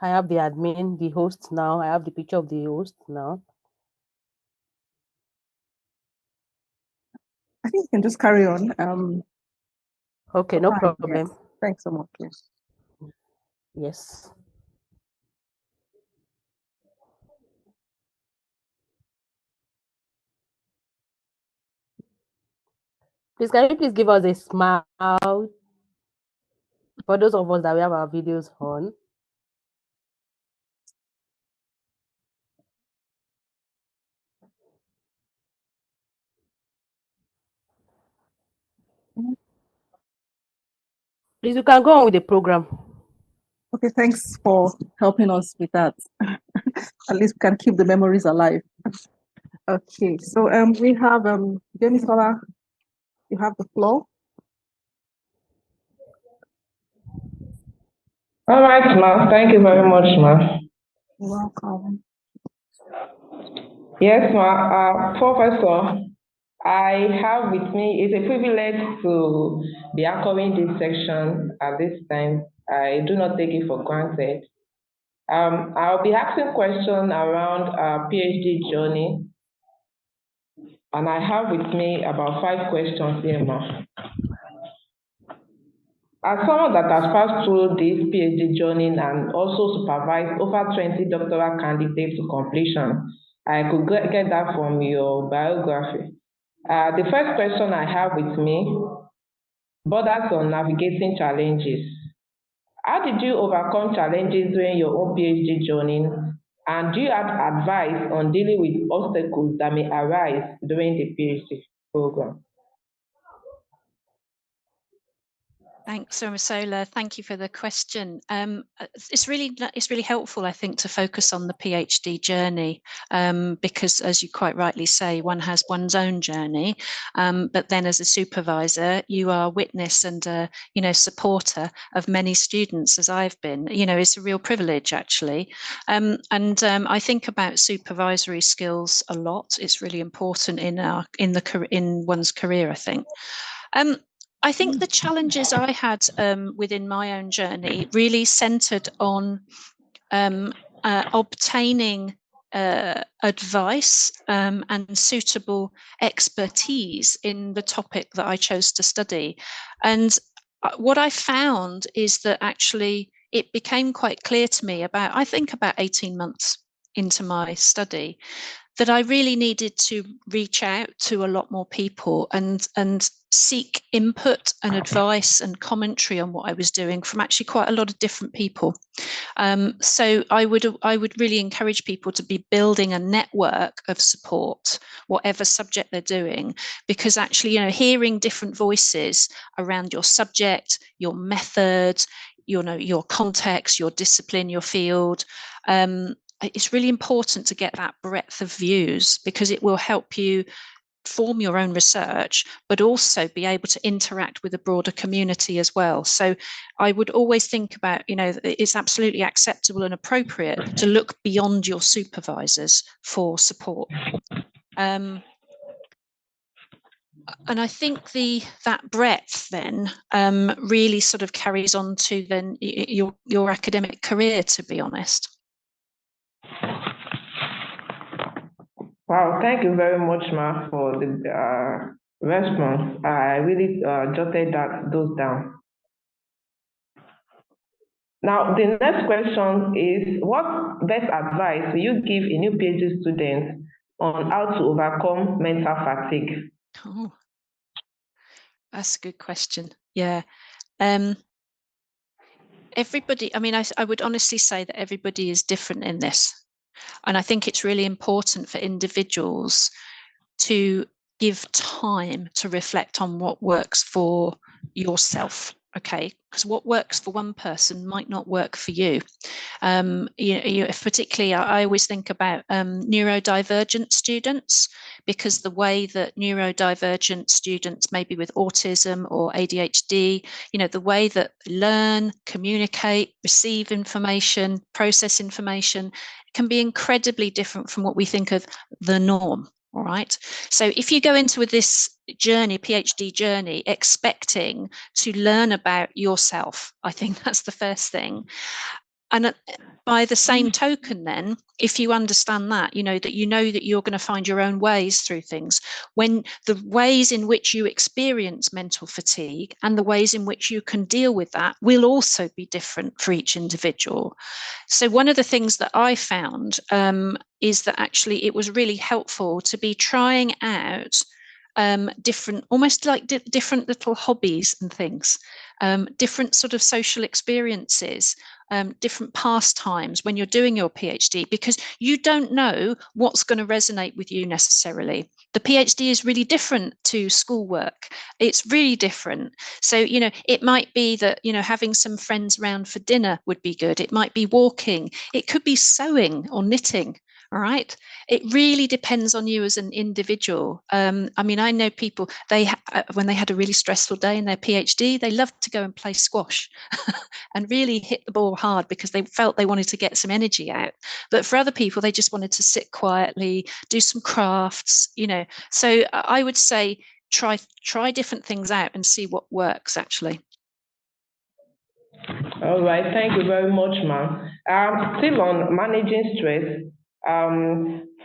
I have the admin, the host now. I have the picture of the host now. I think you can just carry on. Okay, no fine, problem. yes. Thanks so much. Yes. Yes. Please, can you please give us a smile for those of us that we have our videos on? Please, you can go on with the program. Okay, thanks for helping us with that. At least we can keep the memories alive. Okay, so we have Demisola, you have the floor. All right, ma. Thank you very much, ma. You're welcome. Yes, ma. Professor, I have with me, it's a privilege to be anchoring this section at this time. I do not take it for granted. I'll be asking questions around our PhD journey, and I have with me about 5 questions here, ma. As someone that has passed through this PhD journey and also supervised over 20 doctoral candidates to completion, I could get that from your biography. The first question I have with me borders on navigating challenges. How did you overcome challenges during your own PhD journey? And do you have advice on dealing with obstacles that may arise during the PhD program? Thanks, Sola. Thank you for the question. It's really helpful, I think, to focus on the PhD journey because, as you quite rightly say, one has one's own journey, but then as a supervisor, you are witness and supporter of many students, as I've been. It's a real privilege, actually, and I think about supervisory skills a lot. It's really important in one's career, I think. I think the challenges I had within my own journey really centered on obtaining advice and suitable expertise in the topic that I chose to study. And what I found is that actually it became quite clear to me about 18 months into my study that I really needed to reach out to a lot more people and seek input and advice and commentary on what I was doing from actually quite a lot of different people. So I would really encourage people to be building a network of support, whatever subject they're doing, because actually, hearing different voices around your subject, your method, your context, your discipline, your field, it's really important to get that breadth of views because it will help you form your own research, but also be able to interact with a broader community as well. So I would always think about, it's absolutely acceptable and appropriate to look beyond your supervisors for support. And I think that breadth then really sort of carries on to then your academic career, to be honest. Wow, thank you very much, Ma, for the response. I really jotted those down. Now, the next question is, what best advice will you give a new PhD student on how to overcome mental fatigue? Oh, that's a good question. Yeah. Everybody, I would honestly say that everybody is different in this. And I think it's really important for individuals to give time to reflect on what works for yourself. Okay, because what works for one person might not work for you. Particularly, I always think about neurodivergent students, because the way that neurodivergent students, maybe with autism or ADHD, the way that they learn, communicate, receive information, process information, can be incredibly different from what we think of the norm. All right. So if you go into this journey, PhD journey, expecting to learn about yourself, I think that's the first thing. And by the same token, then, if you understand that, that you're going to find your own ways through things, when the ways in which you experience mental fatigue and the ways in which you can deal with that will also be different for each individual. So one of the things that I found is that actually it was really helpful to be trying out different, almost like different little hobbies and things, different sort of social experiences, different pastimes when you're doing your PhD, because you don't know what's going to resonate with you necessarily. The PhD is really different to schoolwork. It's really different. So, it might be that, having some friends around for dinner would be good. It might be walking. It could be sewing or knitting. All right. It really depends on you as an individual. I know people, when they had a really stressful day in their PhD, they loved to go and play squash and really hit the ball hard because they felt they wanted to get some energy out. But for other people, they just wanted to sit quietly, do some crafts, So I would say try different things out and see what works actually. All right, thank you very much, ma'am. Still on managing stress,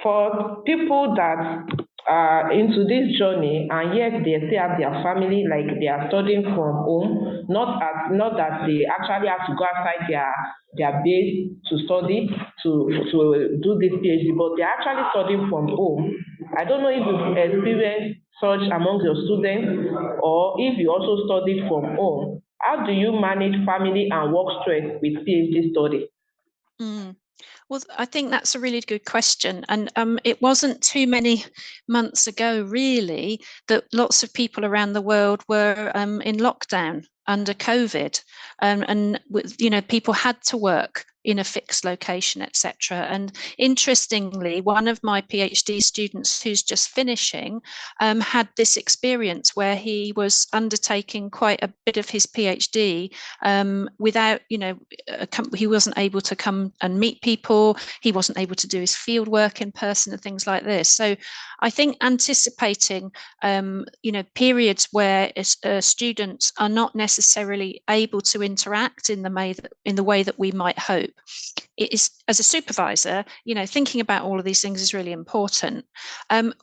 for people that are into this journey and yet they still have their family, like they are studying from home, not that they actually have to go outside their base to study, to do this PhD, but they're actually studying from home. I don't know if you've experienced such among your students or if you also studied from home. How do you manage family and work stress with PhD study? Well, I think that's a really good question. And it wasn't too many months ago, really, that lots of people around the world were in lockdown under COVID. And people had to work in a fixed location, etc. And interestingly, one of my PhD students who's just finishing had this experience where he was undertaking quite a bit of his PhD without, he wasn't able to come and meet people. He wasn't able to do his field work in person and things like this. So I think anticipating, periods where students are not necessarily able to interact in the way that we might hope. It is, as a supervisor, thinking about all of these things is really important.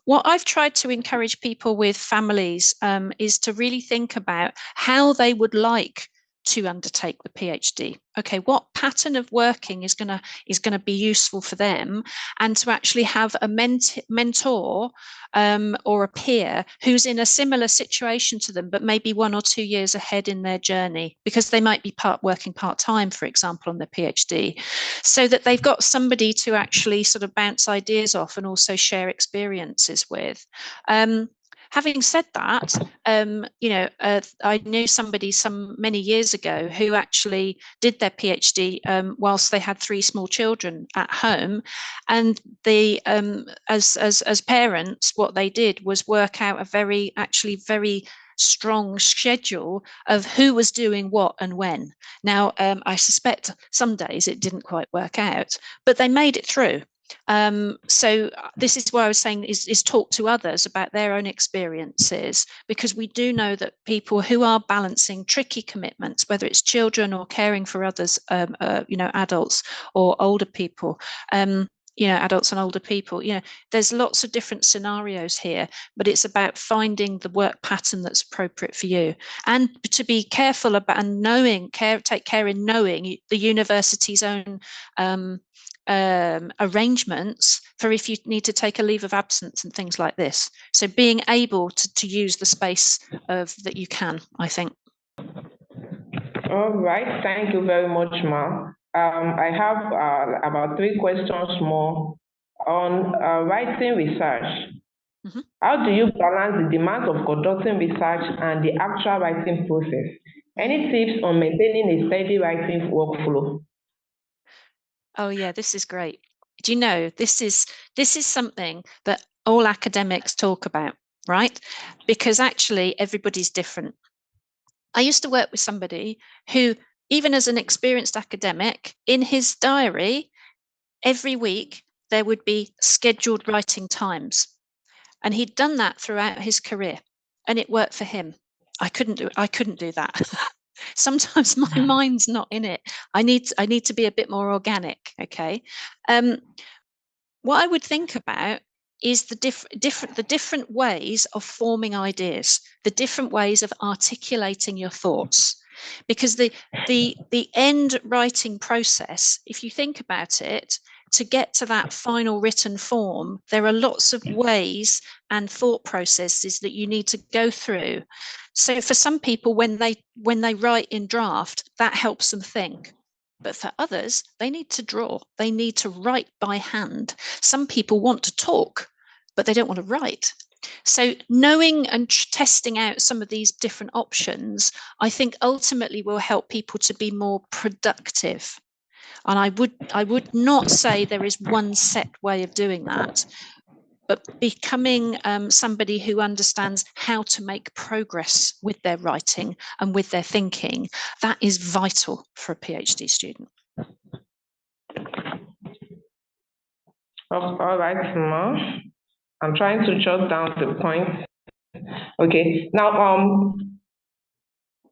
What I've tried to encourage people with families is to really think about how they would like to undertake the PhD. Okay, what pattern of working is going to be useful for them, and to actually have a mentor or a peer who's in a similar situation to them, but maybe 1 or 2 years ahead in their journey, because they might be working part-time, for example, on their PhD, so that they've got somebody to actually sort of bounce ideas off and also share experiences with. Having said that, I knew somebody many years ago who actually did their PhD whilst they had 3 small children at home, and they, as parents, what they did was work out a very strong schedule of who was doing what and when. Now, I suspect some days it didn't quite work out, but they made it through. So this is why I was saying is talk to others about their own experiences, because we do know that people who are balancing tricky commitments, whether it's children or caring for others, adults or older people, adults and older people, there's lots of different scenarios here, but it's about finding the work pattern that's appropriate for you, and to be careful about and take care in knowing the university's own arrangements for if you need to take a leave of absence and things like this. So being able to use the space that you can, I think. All right, thank you very much, Ma. I have about 3 questions more on writing research. Mm-hmm. How do you balance the demands of conducting research and the actual writing process? Any tips on maintaining a steady writing workflow? Oh yeah, this is great. Do you know, this is something that all academics talk about, right? Because actually everybody's different. I used to work with somebody who, even as an experienced academic, in his diary, every week there would be scheduled writing times. And he'd done that throughout his career, and it worked for him. I couldn't do that. Sometimes my mind's not in it. I need to be a bit more organic. Okay. What I would think about is the different ways of forming ideas, the different ways of articulating your thoughts, because the end writing process, if you think about it, to get to that final written form, there are lots of ways and thought processes that you need to go through. So for some people, when they write in draft, that helps them think. But for others, they need to draw. They need to write by hand. Some people want to talk, but they don't want to write. So knowing and testing out some of these different options, I think ultimately will help people to be more productive. And I would not say there is one set way of doing that, but becoming somebody who understands how to make progress with their writing and with their thinking, that is vital for a PhD student. All right, Ma. I'm trying to jot down the point. Okay, now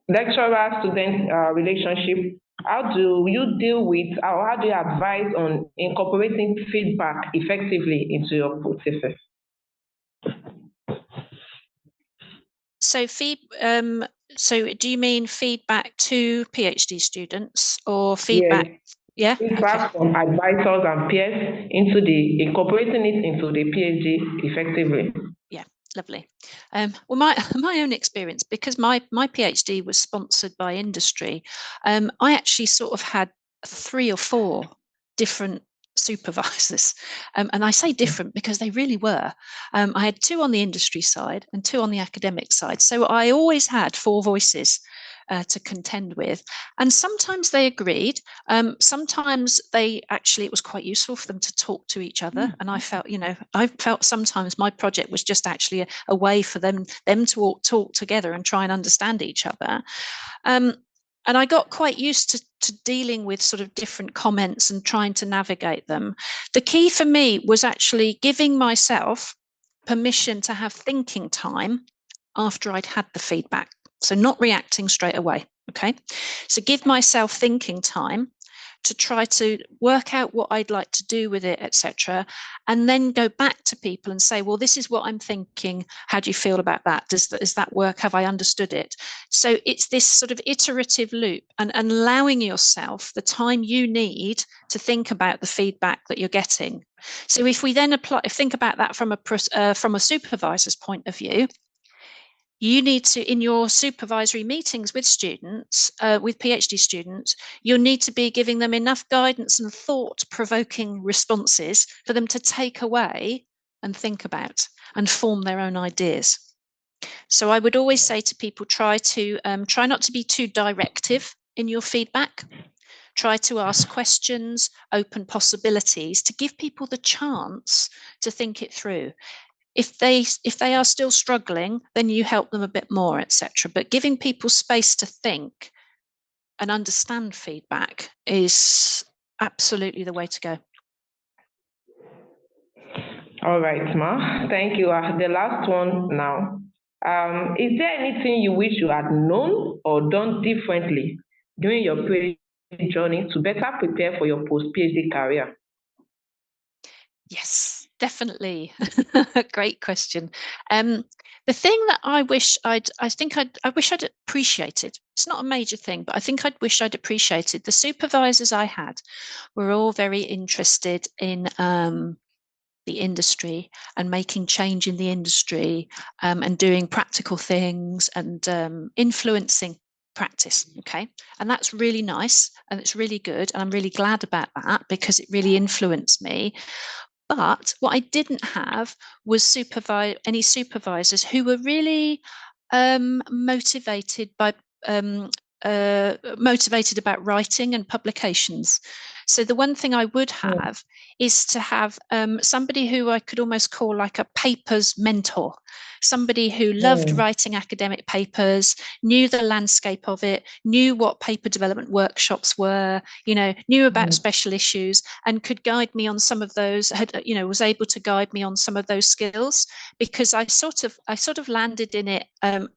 lecturer-student relationship. How do you deal with, or how do you advise on incorporating feedback effectively into your processes? So do you mean feedback to PhD students or feedback? Yes. Yeah. Feedback from advisors and peers into incorporating it into the PhD effectively. Yeah, lovely. Well, my own experience, because my PhD was sponsored by industry, I actually sort of had 3 or 4 different supervisors, and I say different because they really were. I had 2 on the industry side and 2 on the academic side, so I always had 4 voices to contend with, and sometimes they agreed. Sometimes it was quite useful for them to talk to each other, and I felt sometimes my project was just actually a way for them to talk together and try and understand each other. And I got quite used to dealing with sort of different comments and trying to navigate them. The key for me was actually giving myself permission to have thinking time after I'd had the feedback. So not reacting straight away. Okay. So give myself thinking time to try to work out what I'd like to do with it, etc. And then go back to people and say, well, this is what I'm thinking. How do you feel about that? Does that work? Have I understood it? So it's this sort of iterative loop, and allowing yourself the time you need to think about the feedback that you're getting. So if we then think about that from a supervisor's point of view, you need to, in your supervisory meetings with students, with PhD students, you'll need to be giving them enough guidance and thought-provoking responses for them to take away and think about and form their own ideas. So I would always say to people, try not to be too directive in your feedback. Try to ask questions, open possibilities, to give people the chance to think it through. If they are still struggling, then you help them a bit more, etc. But giving people space to think and understand feedback is absolutely the way to go. All right, Ma. Thank you. The last one now. Is there anything you wish you had known or done differently during your PhD journey to better prepare for your post-PhD career? Yes, definitely. Great question. The thing that I wish I'd appreciated, it's not a major thing, but I think I'd wish I'd appreciated, the supervisors I had were all very interested in the industry and making change in the industry, and doing practical things and influencing practice. Okay. And that's really nice and it's really good. And I'm really glad about that because it really influenced me. But what I didn't have was any supervisors who were really motivated about writing and publications. So the one thing I would have is to have somebody who I could almost call like a papers mentor, somebody who loved writing academic papers, knew the landscape of it, knew what paper development workshops were, knew about special issues, and could guide me on some of those, was able to guide me on some of those skills, because I sort of landed in it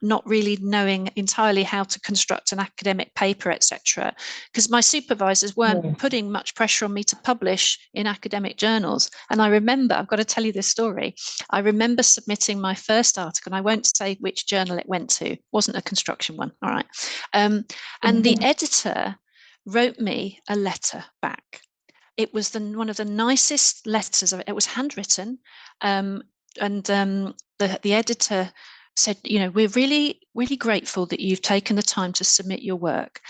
not really knowing entirely how to construct an academic paper, etc., because my supervisors weren't putting much pressure on me to publish in academic journals. And I remember, I've got to tell you this story, I remember submitting my first article, and I won't say which journal it went to, it wasn't a construction one, all right, and the editor wrote me a letter back. It was one of the nicest letters. It was handwritten, and the editor said, we're really, really grateful that you've taken the time to submit your work.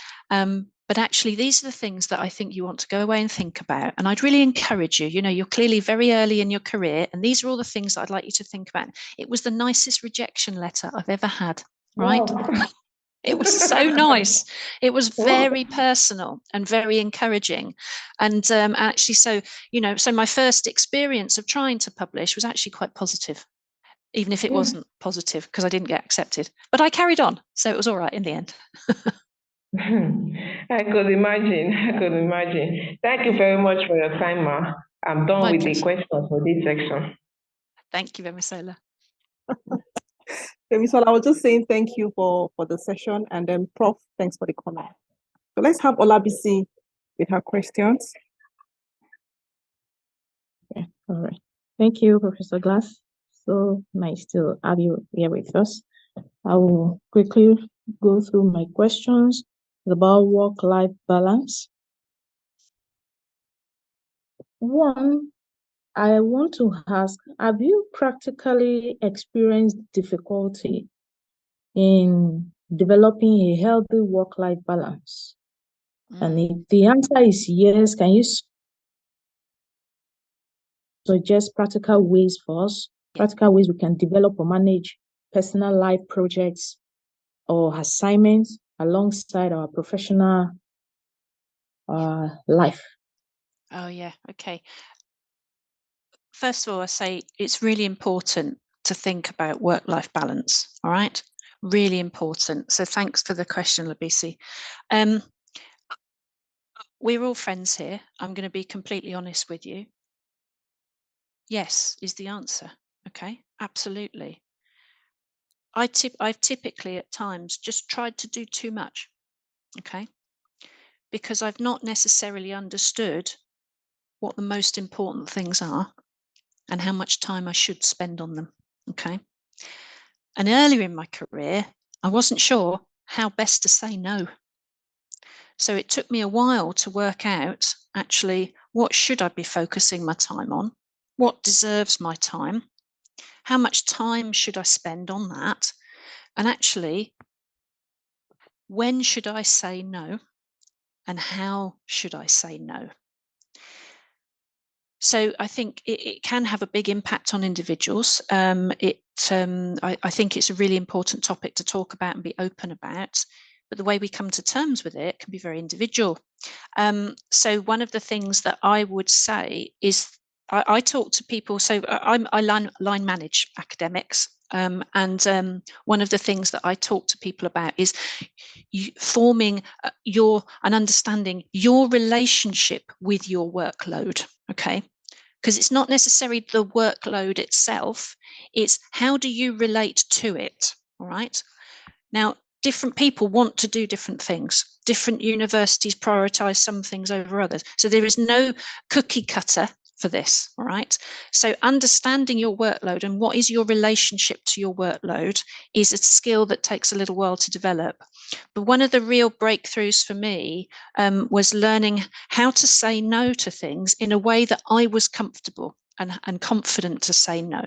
But actually, these are the things that I think you want to go away and think about. And I'd really encourage you, you're clearly very early in your career, and these are all the things that I'd like you to think about. It was the nicest rejection letter I've ever had, right? Wow. It was so nice. It was very personal and very encouraging. And actually, so my first experience of trying to publish was actually quite positive, even if it wasn't positive because I didn't get accepted. But I carried on, so it was all right in the end. I could imagine. Thank you very much for your time, Ma. I'm done with the questions for this section. Thank you, Vemisola. Vemisola, I was just saying thank you for the session, and then Prof, thanks for the comment. So let's have Olabisi with her questions. Yeah, all right. Thank you, Professor Glass. So nice to have you here with us. I will quickly go through my questions about work-life balance. One, I want to ask, have you practically experienced difficulty in developing a healthy work-life balance? And if the answer is yes, can you suggest practical ways for us, practical ways we can develop or manage personal life projects or assignments alongside our professional life? Oh, yeah. Okay. First of all, I say it's really important to think about work-life balance. All right. Really important. So thanks for the question, Labisi. We're all friends here. I'm going to be completely honest with you. Yes is the answer. Okay. Absolutely. I've typically at times just tried to do too much. Okay. Because I've not necessarily understood what the most important things are and how much time I should spend on them. Okay. And earlier in my career, I wasn't sure how best to say no. So it took me a while to work out actually what should I be focusing my time on? What deserves my time? How much time should I spend on that? And actually, when should I say no? And how should I say no? So I think it can have a big impact on individuals. I think it's a really important topic to talk about and be open about. But the way we come to terms with it can be very individual. So one of the things that I would say is I talk to people. So I line manage academics. And one of the things that I talk to people about is forming and understanding your relationship with your workload. Okay. Because it's not necessarily the workload itself, it's how do you relate to it. All right. Now, different people want to do different things. Different universities prioritize some things over others. So there is no cookie cutter for this. All right. So understanding your workload and what is your relationship to your workload is a skill that takes a little while to develop. But one of the real breakthroughs for me was learning how to say no to things in a way that I was comfortable and confident to say no.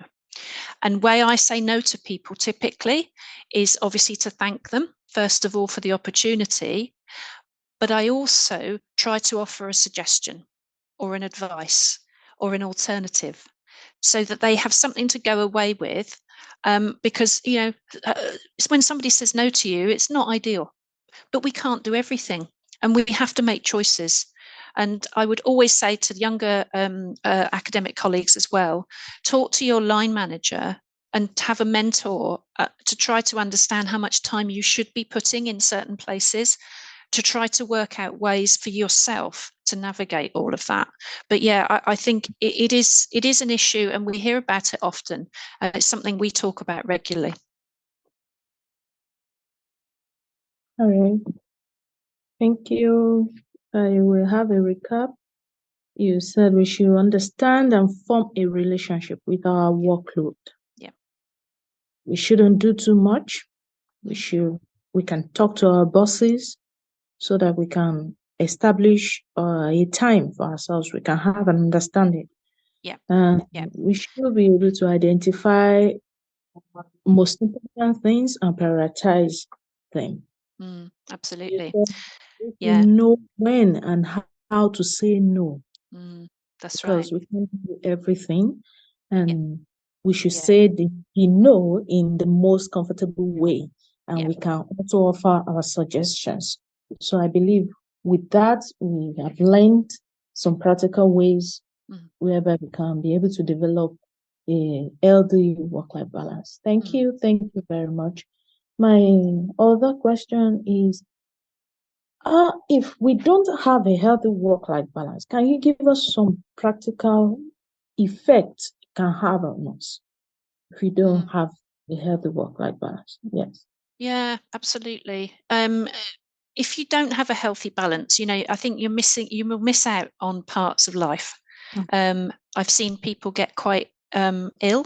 And way I say no to people typically is obviously to thank them, first of all, for the opportunity. But I also try to offer a suggestion or an advice or an alternative so that they have something to go away with. Because, when somebody says no to you, it's not ideal, but we can't do everything and we have to make choices. And I would always say to younger academic colleagues as well, talk to your line manager and have a mentor to try to understand how much time you should be putting in certain places, to try to work out ways for yourself to navigate all of that. But yeah, I think it is an issue and we hear about it often. It's something we talk about regularly. All right. Thank you. I will have a recap. You said we should understand and form a relationship with our workload. Yeah. We shouldn't do too much. We can talk to our bosses so that we can establish a time for ourselves. We can have an understanding. Yeah. We should be able to identify most important things and prioritize them. Absolutely. Yeah. Know when and how to say no. That's because right. we can't do everything, and we should say the no in the most comfortable way, and we can also offer our suggestions. So I believe with that we have learned some practical ways whereby we can be able to develop a healthy work-life balance. Thank you very much. My other question is, if we don't have a healthy work-life balance, can you give us some practical effects it can have on us if we don't have a healthy work-life balance? Yes. Yeah, absolutely. If you don't have a healthy balance, I think you will miss out on parts of life. I've seen people get quite ill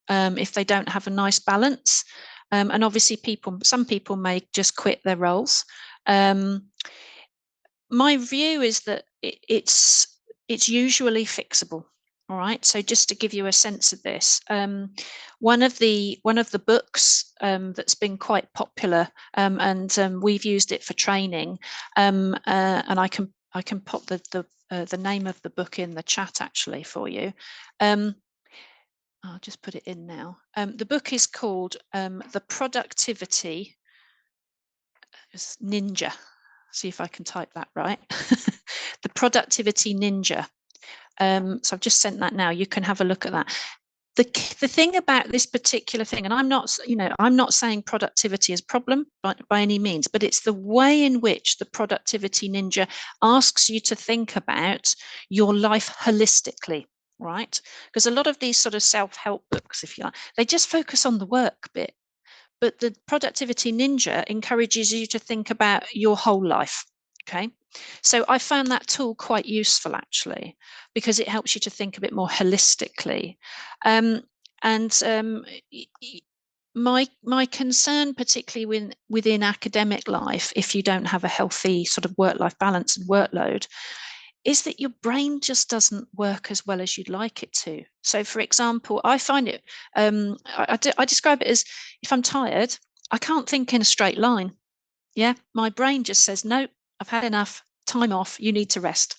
if they don't have a nice balance. And obviously some people may just quit their roles. My view is that it's it's usually fixable. All right. So just to give you a sense of this, one of the books that's been quite popular, and we've used it for training, and I can pop the name of the book in the chat actually for you. I'll just put it in now. The book is called The Productivity Ninja. See if I can type that right. The Productivity Ninja. So I've just sent that now. You can have a look at that. The thing about this particular thing, and I'm not saying productivity is a problem by any means, but it's the way in which the Productivity Ninja asks you to think about your life holistically, right? Because a lot of these sort of self-help books, if you like, they just focus on the work bit. But the Productivity Ninja encourages you to think about your whole life. Okay, so I found that tool quite useful actually, because it helps you to think a bit more holistically. My concern, particularly within academic life, if you don't have a healthy sort of work-life balance and workload, is that your brain just doesn't work as well as you'd like it to. So, for example, I find it, I describe it as if I'm tired, I can't think in a straight line. Yeah, my brain just says, no, I've had enough, time off, you need to rest.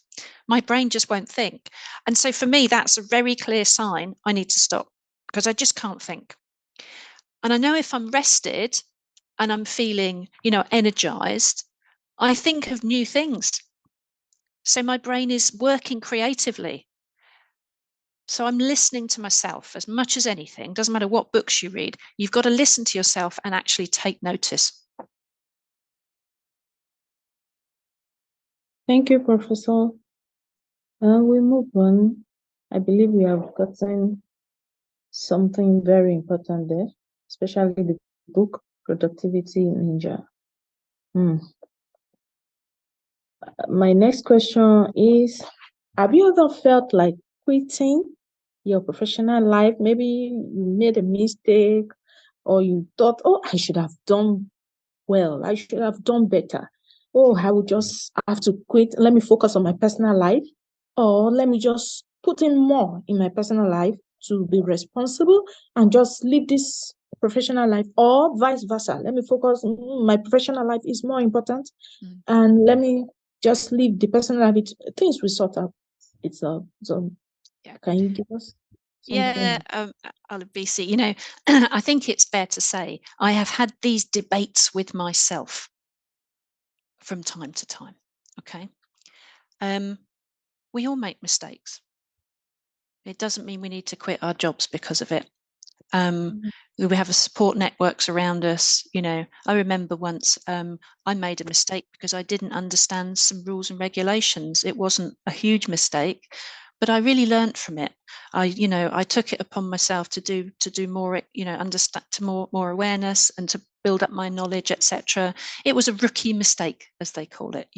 My brain just won't think. And so for me, that's a very clear sign I need to stop, because I just can't think. And I know if I'm rested and I'm feeling, energized, I think of new things. So my brain is working creatively. So I'm listening to myself as much as anything. Doesn't matter what books you read, you've got to listen to yourself and actually take notice. Thank you, Professor. We move on. I believe we have gotten something very important there, especially the book Productivity Ninja. My next question is, have you ever felt like quitting your professional life? Maybe you made a mistake, or you thought, oh, I should have done well, I should have done better. Oh, I would just have to quit. Let me focus on my personal life, or let me just put in more in my personal life to be responsible and just live this professional life, or vice versa. Let me focus, my professional life is more important, and let me just live the personal life. Things we sort out. So Yeah. Can you give us something? Yeah, BC, I think it's fair to say I have had these debates with myself from time to time. Okay. We all make mistakes. It doesn't mean we need to quit our jobs because of it. We have a support networks around us. I remember once I made a mistake because I didn't understand some rules and regulations. It wasn't a huge mistake, but I really learned from it. I took it upon myself to do more, understand, to more awareness and to build up my knowledge, etc. It was a rookie mistake, as they call it,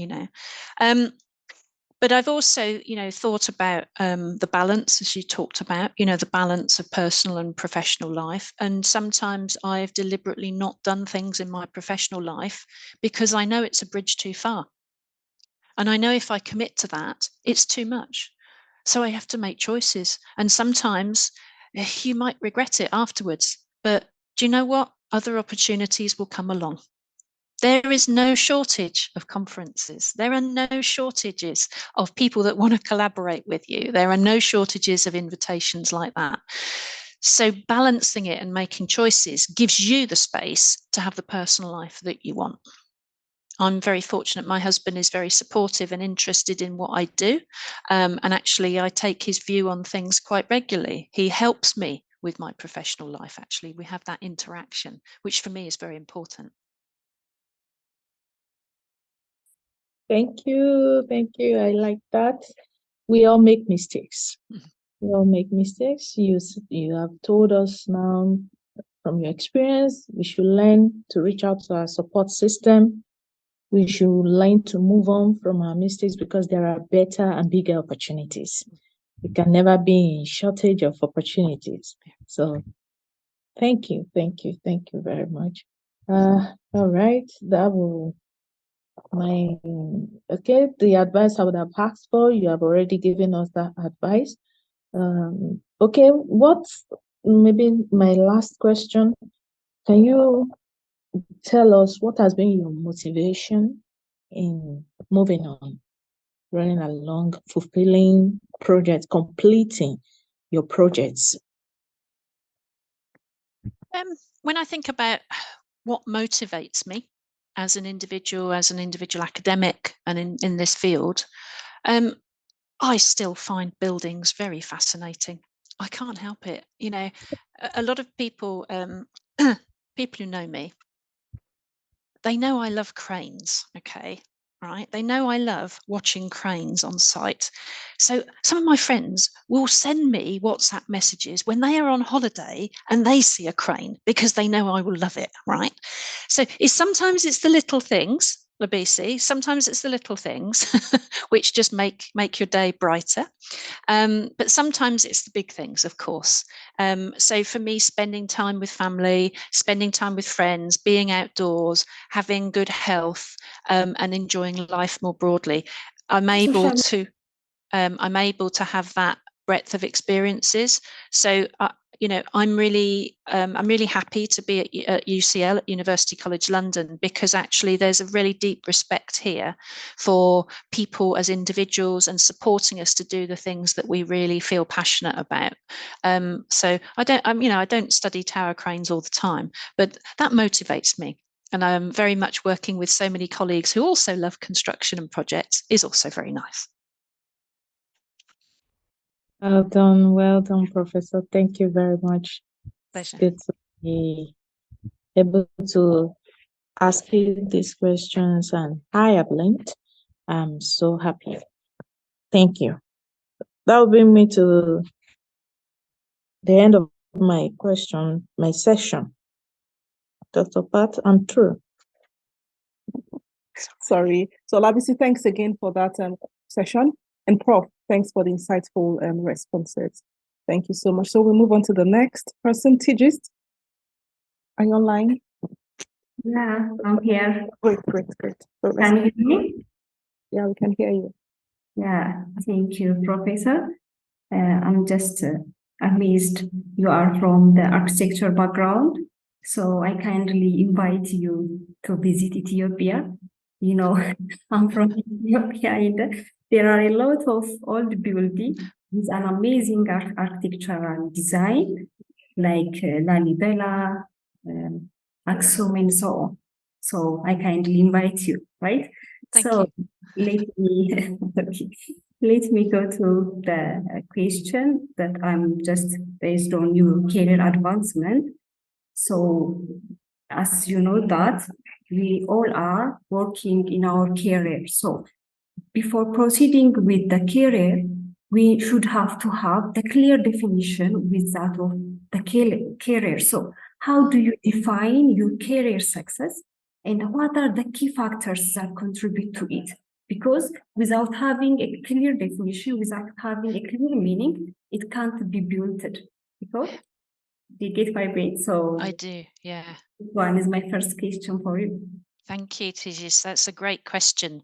But I've also, thought about the balance, as you talked about, the balance of personal and professional life. And sometimes I've deliberately not done things in my professional life because I know it's a bridge too far. And I know if I commit to that, it's too much. So I have to make choices. And sometimes you might regret it afterwards. But do you know what? Other opportunities will come along. There is no shortage of conferences. There are no shortages of people that want to collaborate with you. There are no shortages of invitations like that. So balancing it and making choices gives you the space to have the personal life that you want. I'm very fortunate. My husband is very supportive and interested in what I do. And actually, I take his view on things quite regularly. He helps me with my professional life, actually. We have that interaction, which for me is very important. Thank you. I like that. We all make mistakes. We all make mistakes. You have told us now from your experience, we should learn to reach out to our support system. We should learn to move on from our mistakes because there are better and bigger opportunities. We can never be in shortage of opportunities. So thank you very much. All right, that will Okay, the advice I would have asked for, you have already given us that advice. Okay, maybe my last question, can you tell us what has been your motivation in moving on, running along, fulfilling projects, completing your projects? When I think about what motivates me as an individual academic, and in this field, I still find buildings very fascinating. I can't help it. You know, a lot of people, people who know me, they know I love cranes. Okay. Right. They know I love watching cranes on site. So some of my friends will send me WhatsApp messages when they are on holiday and they see a crane because they know I will love it. Right. So sometimes it's the little things, Labisi, sometimes it's the little things which just make your day brighter. But sometimes it's the big things, of course. So for me, spending time with family, spending time with friends, being outdoors, having good health, and enjoying life more broadly, I'm able to have that breadth of experiences. So I'm really happy to be at UCL, at University College London, because actually there's a really deep respect here for people as individuals and supporting us to do the things that we really feel passionate about. So I don't study tower cranes all the time, but that motivates me. And I'm very much working with so many colleagues who also love construction and projects is also very nice. Well done, Professor. Thank you very much. Pleasure. It's good to be able to ask you these questions, and I have learned. I'm so happy. Thank you. That will bring me to the end of my session. Dr. Pat, I'm through. Sorry. So Labisi, thanks again for that session. And Prof, thanks for the insightful responses. Thank you so much. So we'll move on to the next person. Tigist, are you online? Yeah, I'm here. Great. So can you hear me? Yeah, we can hear you. Yeah, thank you, Professor. I'm just amazed you are from the architecture background. So I kindly invite you to visit Ethiopia. You know, I'm from Ethiopia, and there are a lot of old buildings with an amazing architectural design, like Lalibela, Aksum, and so on. So I kindly invite you, right? Thank you. Let me go to the question that I'm just based on your career advancement. So as you know that we all are working in our career. So before proceeding with the career, we should have to have the clear definition with that of the career. So how do you define your career success, and what are the key factors that contribute to it? Because without having a clear definition, without having a clear meaning, it can't be built. Because do you get my point? So I do, yeah. This one is my first question for you. Thank you, Tigist. That's a great question.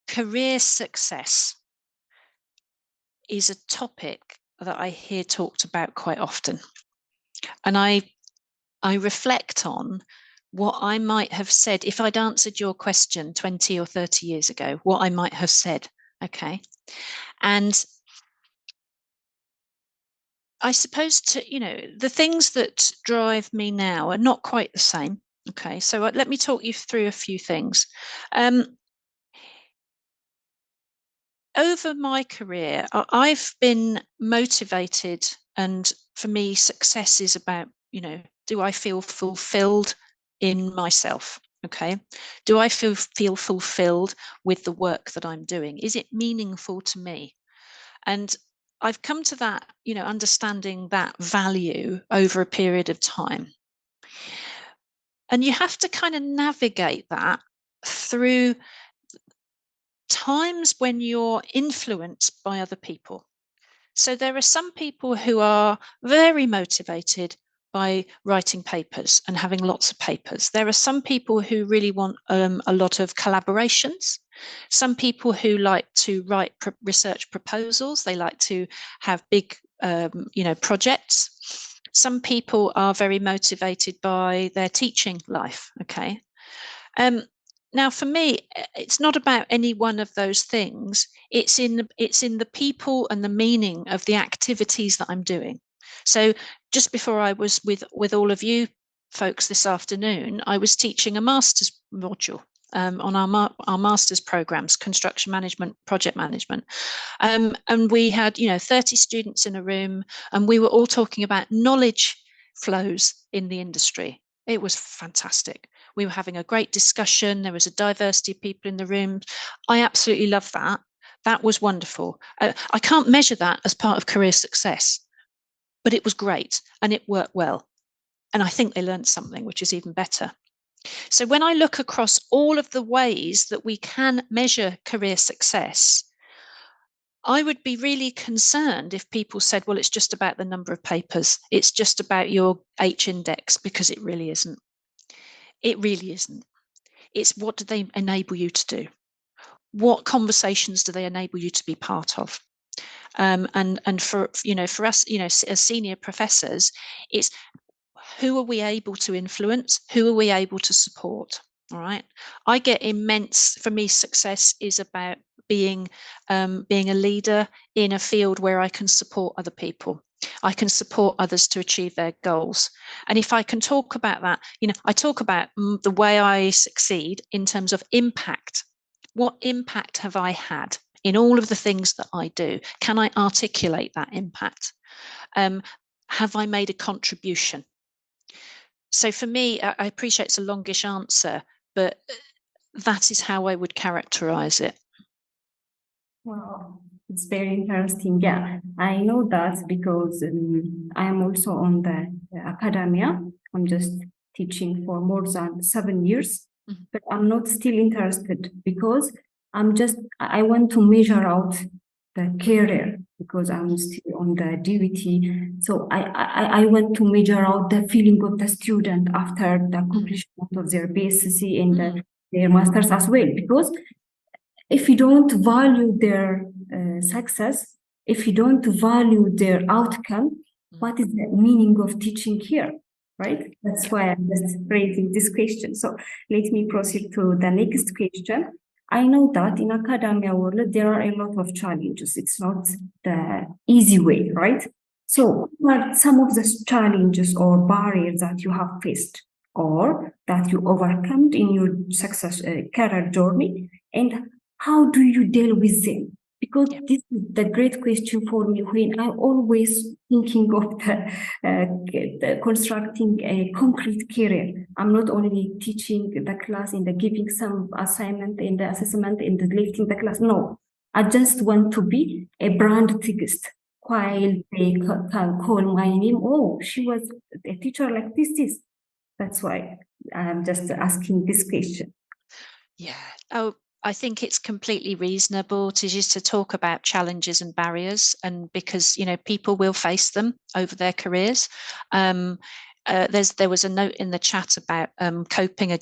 Career success is a topic that I hear talked about quite often. And I reflect on what I might have said if I'd answered your question 20 or 30 years ago, what I might have said. Okay. And I suppose the things that drive me now are not quite the same. Okay. So let me talk you through a few things. Over my career, I've been motivated, and for me, success is about, do I feel fulfilled in myself? Okay. Do I feel fulfilled with the work that I'm doing? Is it meaningful to me? And I've come to that, understanding that value over a period of time. And you have to kind of navigate that through times when you're influenced by other people. So there are some people who are very motivated by writing papers and having lots of papers. There are some people who really want a lot of collaborations. Some people who like to write research proposals. They like to have big, projects. Some people are very motivated by their teaching life. Okay. Now, for me, it's not about any one of those things. It's in the people and the meaning of the activities that I'm doing. So just before I was with all of you folks this afternoon, I was teaching a master's module on our master's programs, construction management, project management. And we had, 30 students in a room, and we were all talking about knowledge flows in the industry. It was fantastic. We were having a great discussion. There was a diversity of people in the room. I absolutely love that. That was wonderful. I can't measure that as part of career success, but it was great and it worked well. And I think they learned something, which is even better. So when I look across all of the ways that we can measure career success, I would be really concerned if people said, well, it's just about the number of papers. It's just about your H index, because it really isn't. It really isn't. It's what do they enable you to do? What conversations do they enable you to be part of? And for us, as senior professors, it's who are we able to influence? Who are we able to support? All right. I get immense, for me, success is about being a leader in a field where I can support other people. I can support others to achieve their goals. And if I can talk about that, I talk about the way I succeed in terms of impact. What impact have I had in all of the things that I do? Can I articulate that impact? Have I made a contribution? So for me, I appreciate it's a longish answer, but that is how I would characterize it. Wow, it's very interesting. Yeah, I know that because I am also on the academia. I'm just teaching for more than 7 years, but I'm not still interested because I want to measure out the career because I'm still on the DVT. So I want to measure out the feeling of the student after the completion of their BSc and their masters as well, because if you don't value their success, if you don't value their outcome, what is the meaning of teaching here, right? That's why I'm just raising this question. So let me proceed to the next question. I know that in academia world, there are a lot of challenges. It's not the easy way, right? So what are some of the challenges or barriers that you have faced or that you overcome in your success career journey, and how do you deal with them? Because this is the great question for me when I'm always thinking of the constructing a concrete career. I'm not only teaching the class and giving some assignment in the assessment and lifting the class. No, I just want to be a brand text while they can call my name. Oh, she was a teacher like this. That's why I'm just asking this question. Yeah. Oh, I think it's completely reasonable to talk about challenges and barriers, and because people will face them over their careers. There was a note in the chat about coping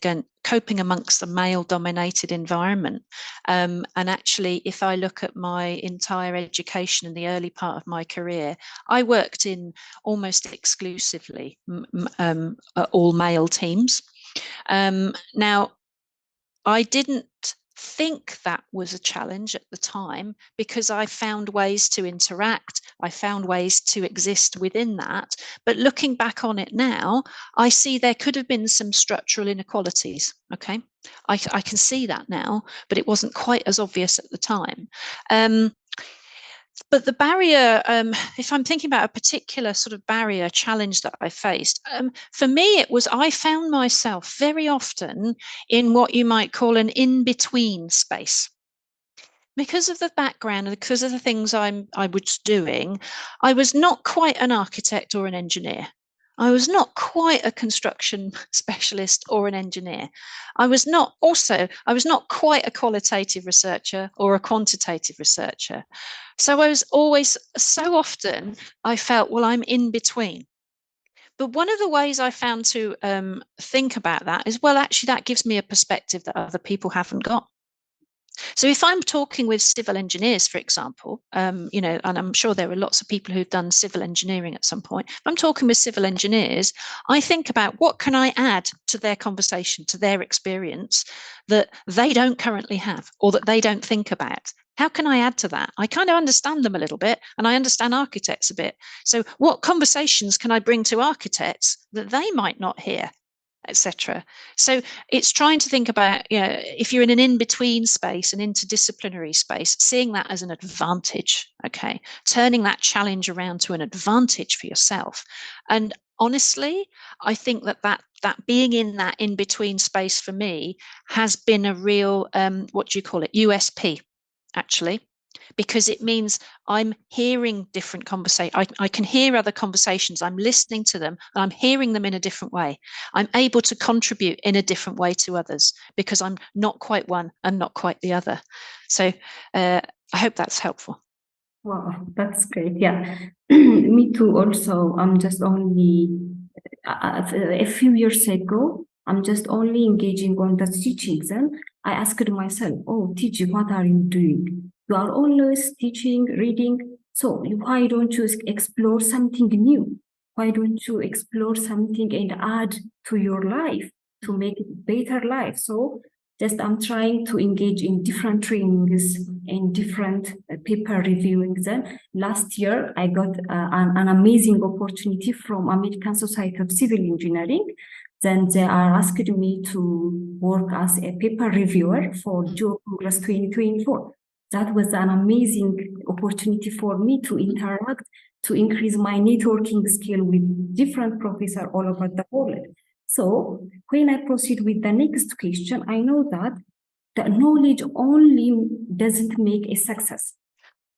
amongst the male-dominated environment, and actually, if I look at my entire education in the early part of my career, I worked in almost exclusively all male teams. Now, I didn't think that was a challenge at the time because I found ways to interact. I found ways to exist within that. But looking back on it now, I see there could have been some structural inequalities. Okay, I can see that now, but it wasn't quite as obvious at the time. But the barrier, if I'm thinking about a particular sort of barrier challenge that I faced, for me, it was I found myself very often in what you might call an in-between space. Because of the background and because of the things I was doing, I was not quite an architect or an engineer. I was not quite a construction specialist or an engineer. I was not quite a qualitative researcher or a quantitative researcher. So I was always, so often I felt, well, I'm in between. But one of the ways I found to think about that is, well, actually, that gives me a perspective that other people haven't got. So if I'm talking with civil engineers, for example, you know, and I'm sure there are lots of people who've done civil engineering at some point. If I'm talking with civil engineers, I think about what can I add to their conversation, to their experience that they don't currently have or that they don't think about. How can I add to that? I kind of understand them a little bit, and I understand architects a bit. So what conversations can I bring to architects that they might not hear, etc. So it's trying to think about, you know, if you're in an in-between space, an interdisciplinary space, seeing that as an advantage, okay, turning that challenge around to an advantage for yourself. And honestly, I think that being in that in-between space for me has been a real, what do you call it, USP, actually, because it means I'm hearing different conversations. I can hear other conversations. I'm listening to them, and I'm hearing them in a different way. I'm able to contribute in a different way to others because I'm not quite one and not quite the other. So I hope that's helpful. Wow, that's great. Yeah, me too. Also, I'm just only a few years ago, I'm just only engaging on the teachings, and I asked myself, "Oh, teaching, what are you doing? You are always teaching, reading. So why don't you explore something new? Why don't you explore something and add to your life to make it better life?" So just I'm trying to engage in different trainings and different paper reviewings. And last year, I got an amazing opportunity from American Society of Civil Engineering. Then they are asking me to work as a paper reviewer for Geo Congress 2024. That was an amazing opportunity for me to interact, to increase my networking skill with different professors all over the world. So when I proceed with the next question, I know that the knowledge only doesn't make a success.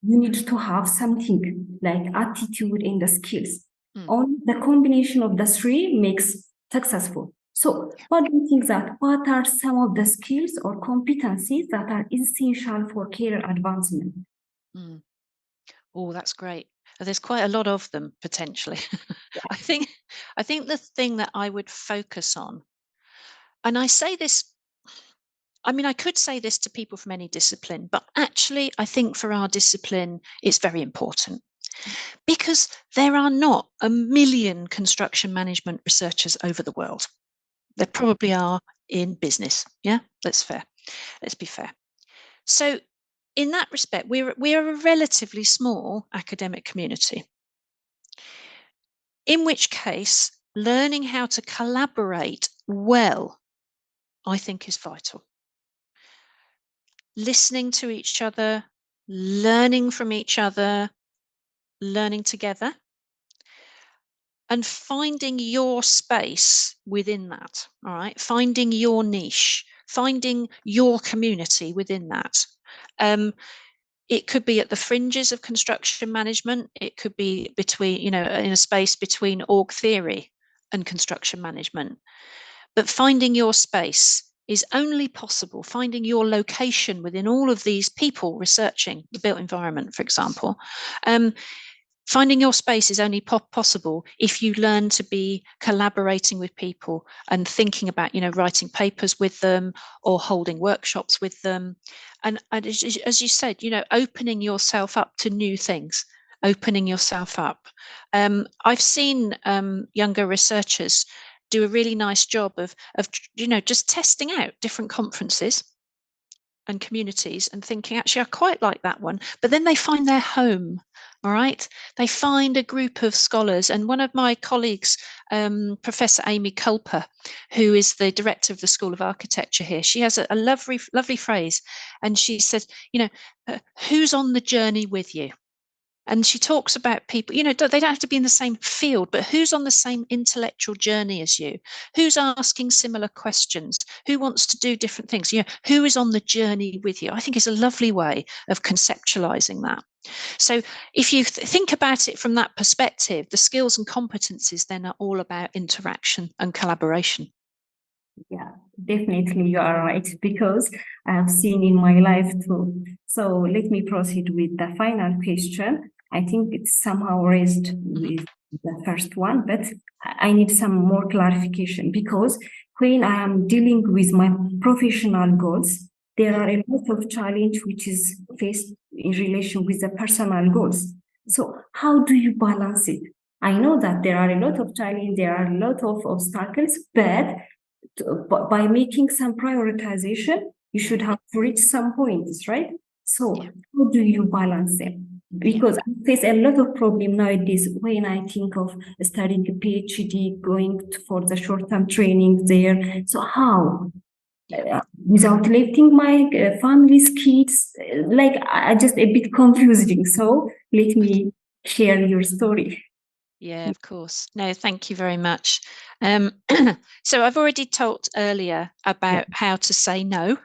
You need to have something like attitude and the skills. Only the combination of the three makes successful. So what do you think that, what are some of the skills or competencies that are essential for career advancement? Oh, that's great. There's quite a lot of them potentially. I think the thing that I would focus on, and I say this, I mean, I could say this to people from any discipline, but actually I think for our discipline, it's very important because there are not a million construction management researchers over the world. There probably are in business. Yeah, that's fair. Let's be fair. So in that respect, we are a relatively small academic community, in which case learning how to collaborate well, I think, is vital. Listening to each other, learning from each other, learning together, and finding your space within that. All right, finding your niche, finding your community within that. It could be at the fringes of construction management. It could be between, you know, in a space between org theory and construction management. But finding your space is only possible, finding your location within all of these people researching the built environment, for example. Finding your space is only possible if you learn to be collaborating with people and thinking about, you know, writing papers with them or holding workshops with them. And as you said, you know, opening yourself up to new things, opening yourself up. I've seen younger researchers do a really nice job of, you know, just testing out different conferences and communities and thinking, actually, I quite like that one. But then they find their home. All right. They find a group of scholars. And one of my colleagues, Professor Amy Culper, who is the director of the School of Architecture here, she has a lovely phrase. And she said, you know, who's on the journey with you? And she talks about people, you know, they don't have to be in the same field, but who's on the same intellectual journey as you? Who's asking similar questions? Who wants to do different things? You know, who is on the journey with you? I think it's a lovely way of conceptualizing that. So if you think about it from that perspective, the skills and competencies then are all about interaction and collaboration. Yeah, definitely you are right, because I have seen in my life too. So let me proceed with the final question. I think it's somehow raised with the first one, but I need some more clarification, because when I am dealing with my professional goals, there are a lot of challenge which is faced in relation with the personal goals. So how do you balance it? I know that there are a lot of challenge, there are a lot of obstacles, but by making some prioritization, you should have reached some points, right? So how do you balance them? Because I face a lot of problem nowadays when I think of studying a PhD, going for the short-term training there. So how? Without lifting my family's kids, like I just a bit confusing. So let me share your story. Yeah, of course. No, thank you very much. So I've already talked earlier about how to say no,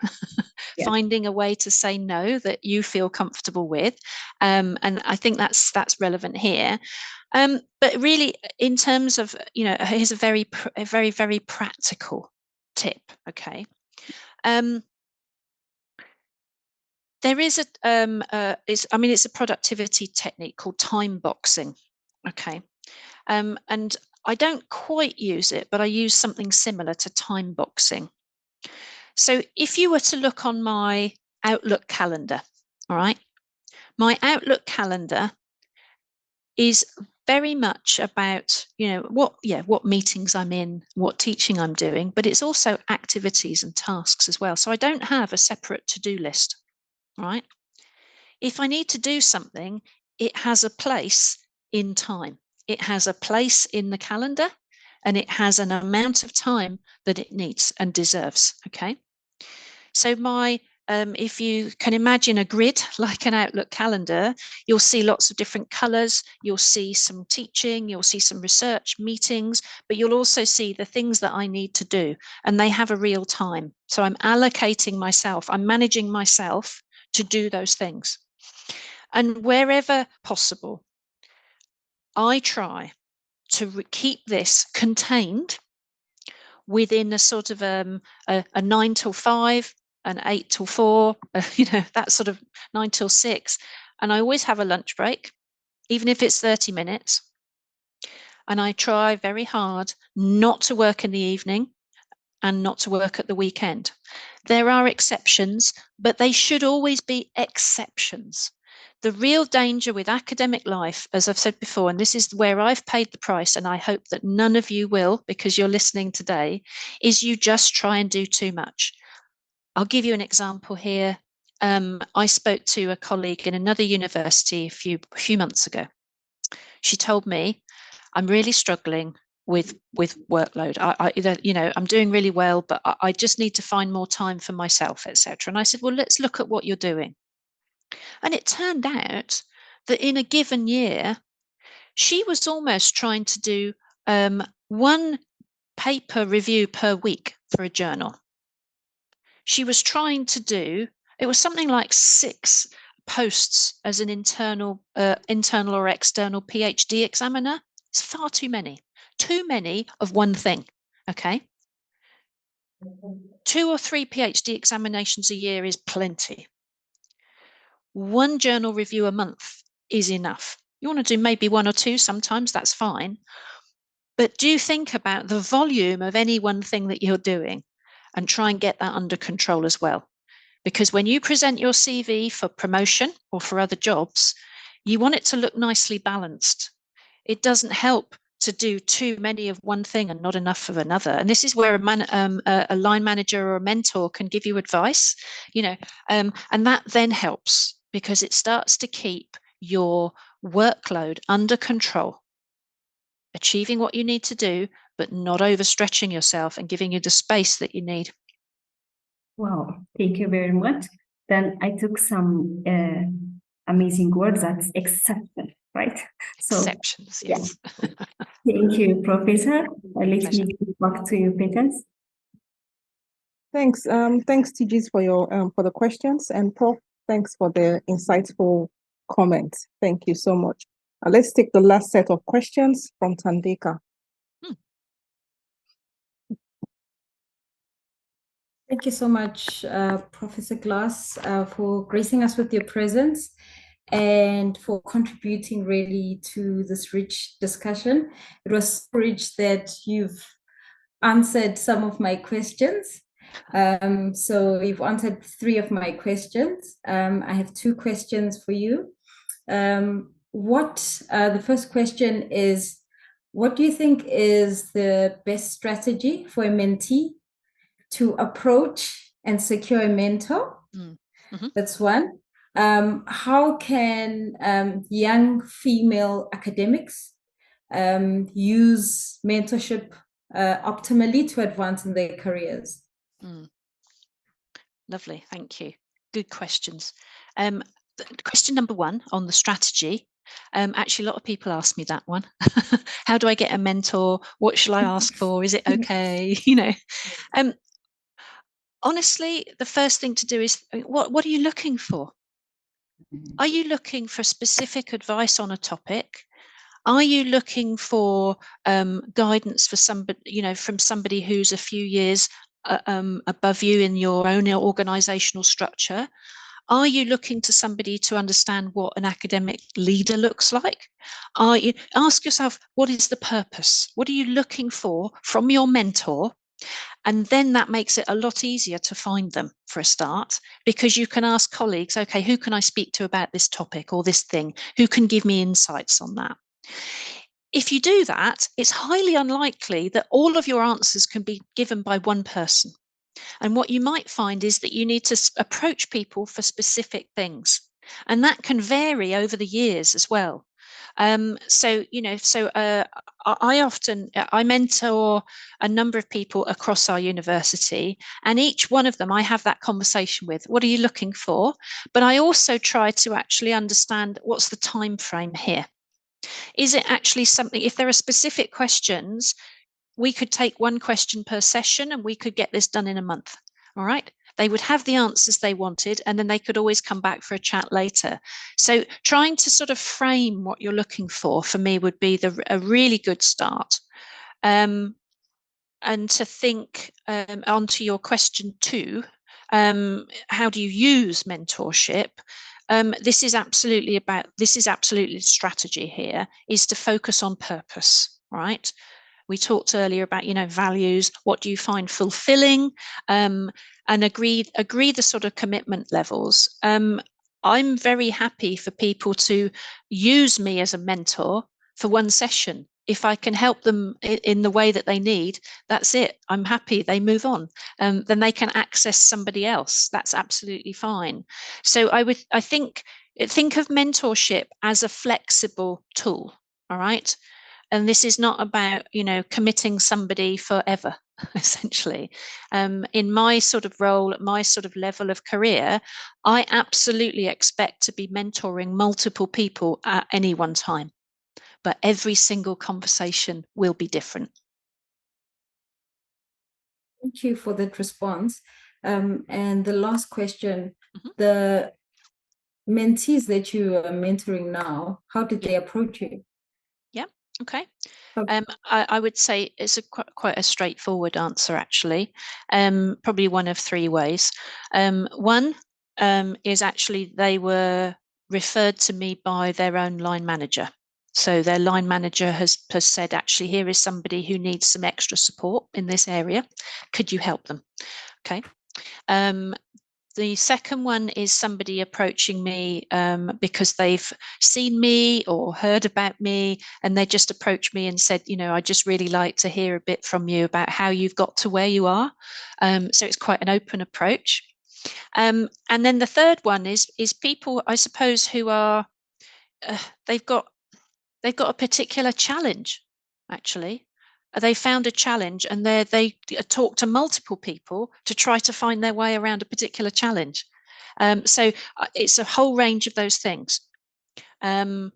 finding a way to say no that you feel comfortable with. And I think that's relevant here. But really, in terms of, here's a very, very practical tip. Okay. There is it's a productivity technique called time boxing. Okay. And I don't quite use it, but I use something similar to time boxing. So if you were to look on my Outlook calendar, all right, my Outlook calendar is very much about, what meetings I'm in, what teaching I'm doing, but it's also activities and tasks as well. So I don't have a separate to-do list, right? If I need to do something, it has a place in time. It has a place in the calendar, and it has an amount of time that it needs and deserves. Okay. So if you can imagine a grid like an Outlook calendar, you'll see lots of different colors. You'll see some teaching, you'll see some research meetings, but you'll also see the things that I need to do, and they have a real time. So I'm allocating myself, I'm managing myself to do those things. And wherever possible, I try to keep this contained within a sort of a 9 till 5, an 8 till 4, that sort of 9 till 6. And I always have a lunch break, even if it's 30 minutes. And I try very hard not to work in the evening and not to work at the weekend. There are exceptions, but they should always be exceptions. The real danger with academic life, as I've said before, and this is where I've paid the price, and I hope that none of you will, because you're listening today, is you just try and do too much. I'll give you an example here. I spoke to a colleague in another university a few months ago. She told me, I'm really struggling with workload. I'm doing really well, but I just need to find more time for myself, etc. And I said, well, let's look at what you're doing. And it turned out that in a given year, she was almost trying to do one paper review per week for a journal. She was trying to do, it was something like 6 posts as an internal or external PhD examiner. It's far too many of one thing. Okay. 2 or 3 PhD examinations a year is plenty. 1 journal review a month is enough. You want to do maybe 1 or 2 sometimes, that's fine. But do think about the volume of any one thing that you're doing and try and get that under control as well. Because when you present your CV for promotion or for other jobs, you want it to look nicely balanced. It doesn't help to do too many of one thing and not enough of another. And this is where a line manager or a mentor can give you advice, and that then helps because it starts to keep your workload under control, achieving what you need to do, but not overstretching yourself and giving you the space that you need. Wow, thank you very much. Then I took some amazing words, that's exception, right? So, exceptions, yes. Yeah. Thank you, Professor. Let me give back to you, Patience. Thanks, TGs, for the questions, and Prof, thanks for the insightful comments. Thank you so much. Let's take the last set of questions from Tandeka. Thank you so much, Professor Glass, for gracing us with your presence. and for contributing really to this rich discussion. It was so rich that you've answered some of my questions. So you've answered 3 of my questions. I have 2 questions for you. The first question is, what do you think is the best strategy for a mentee to approach and secure a mentor? Mm-hmm. That's one. How can young female academics use mentorship optimally to advance in their careers? Lovely, thank you. Good questions. Question number 1 on the strategy. Actually, a lot of people ask me that one. How do I get a mentor? What shall I ask for? Is it okay? Honestly, the first thing to do is, what are you looking for? Are you looking for specific advice on a topic? Are you looking for guidance for somebody, from somebody who's a few years above you in your own organizational structure? Are you looking to somebody to understand what an academic leader looks like? Ask yourself, what is the purpose? What are you looking for from your mentor? And then that makes it a lot easier to find them for a start, because you can ask colleagues, okay, who can I speak to about this topic or this thing? Who can give me insights on that? If you do that, it's highly unlikely that all of your answers can be given by one person. And what you might find is that you need to approach people for specific things. And that can vary over the years as well. I mentor a number of people across our university, and each one of them I have that conversation with. What are you looking for? But I also try to actually understand, what's the time frame here? Is it actually something, if there are specific questions, we could take 1 question per session and we could get this done in a month. All right. They would have the answers they wanted, and then they could always come back for a chat later. So trying to sort of frame what you're looking for me would be a really good start. And to think onto your question 2, how do you use mentorship? This is absolutely strategy here, is to focus on purpose, right? We talked earlier about, values. What do you find fulfilling? And agree the sort of commitment levels. I'm very happy for people to use me as a mentor for 1 session. If I can help them in the way that they need, that's it. I'm happy. They move on. Then they can access somebody else. That's absolutely fine. So I think of mentorship as a flexible tool. All right. And this is not about, committing somebody forever, essentially. In my sort of role, at my sort of level of career, I absolutely expect to be mentoring multiple people at any one time. But every single conversation will be different. Thank you for that response. And the last question, the mentees that you are mentoring now, how did they approach you? Yeah, okay. I would say it's quite a straightforward answer, actually. Probably one of 3 ways. One is actually they were referred to me by their own line manager. So their line manager has said, actually, here is somebody who needs some extra support in this area. Could you help them? Okay. The second one is somebody approaching me because they've seen me or heard about me, and they just approached me and said, I'd just really like to hear a bit from you about how you've got to where you are. So it's quite an open approach. And then the third one is people, I suppose, who are they've got a particular challenge, actually. They found a challenge, and they talk to multiple people to try to find their way around a particular challenge. So it's a whole range of those things. And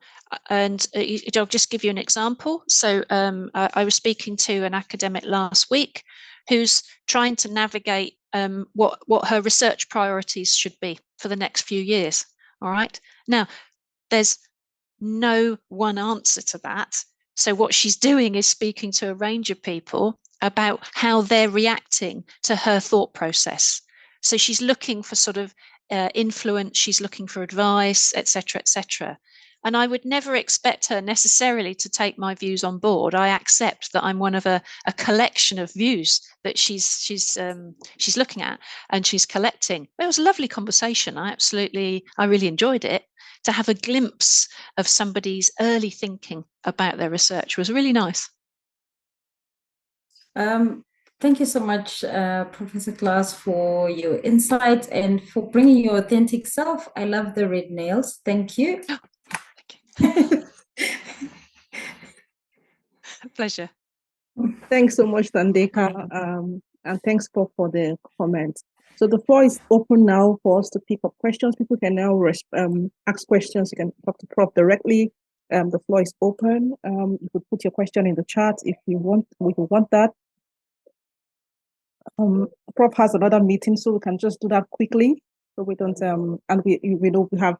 I'll just give you an example. So I was speaking to an academic last week who's trying to navigate what her research priorities should be for the next few years. All right. Now, there's no one answer to that. So what she's doing is speaking to a range of people about how they're reacting to her thought process. So she's looking for sort of influence, she's looking for advice, etc., etc. And I would never expect her necessarily to take my views on board. I accept that I'm one of a collection of views that she's looking at and she's collecting. It was a lovely conversation. I really enjoyed it. To have a glimpse of somebody's early thinking about their research was really nice. Thank you so much, Professor Klaas, for your insight and for bringing your authentic self. I love the red nails. Thank you. Pleasure. Thanks so much, Thandeka, and thanks, Prof, for the comment. So the floor is open now for us to pick up questions. People can now ask questions. You can talk to Prof directly. The floor is open. You could put your question in the chat if you want. We want that. Prof has another meeting, so we can just do that quickly. So we don't and we know we have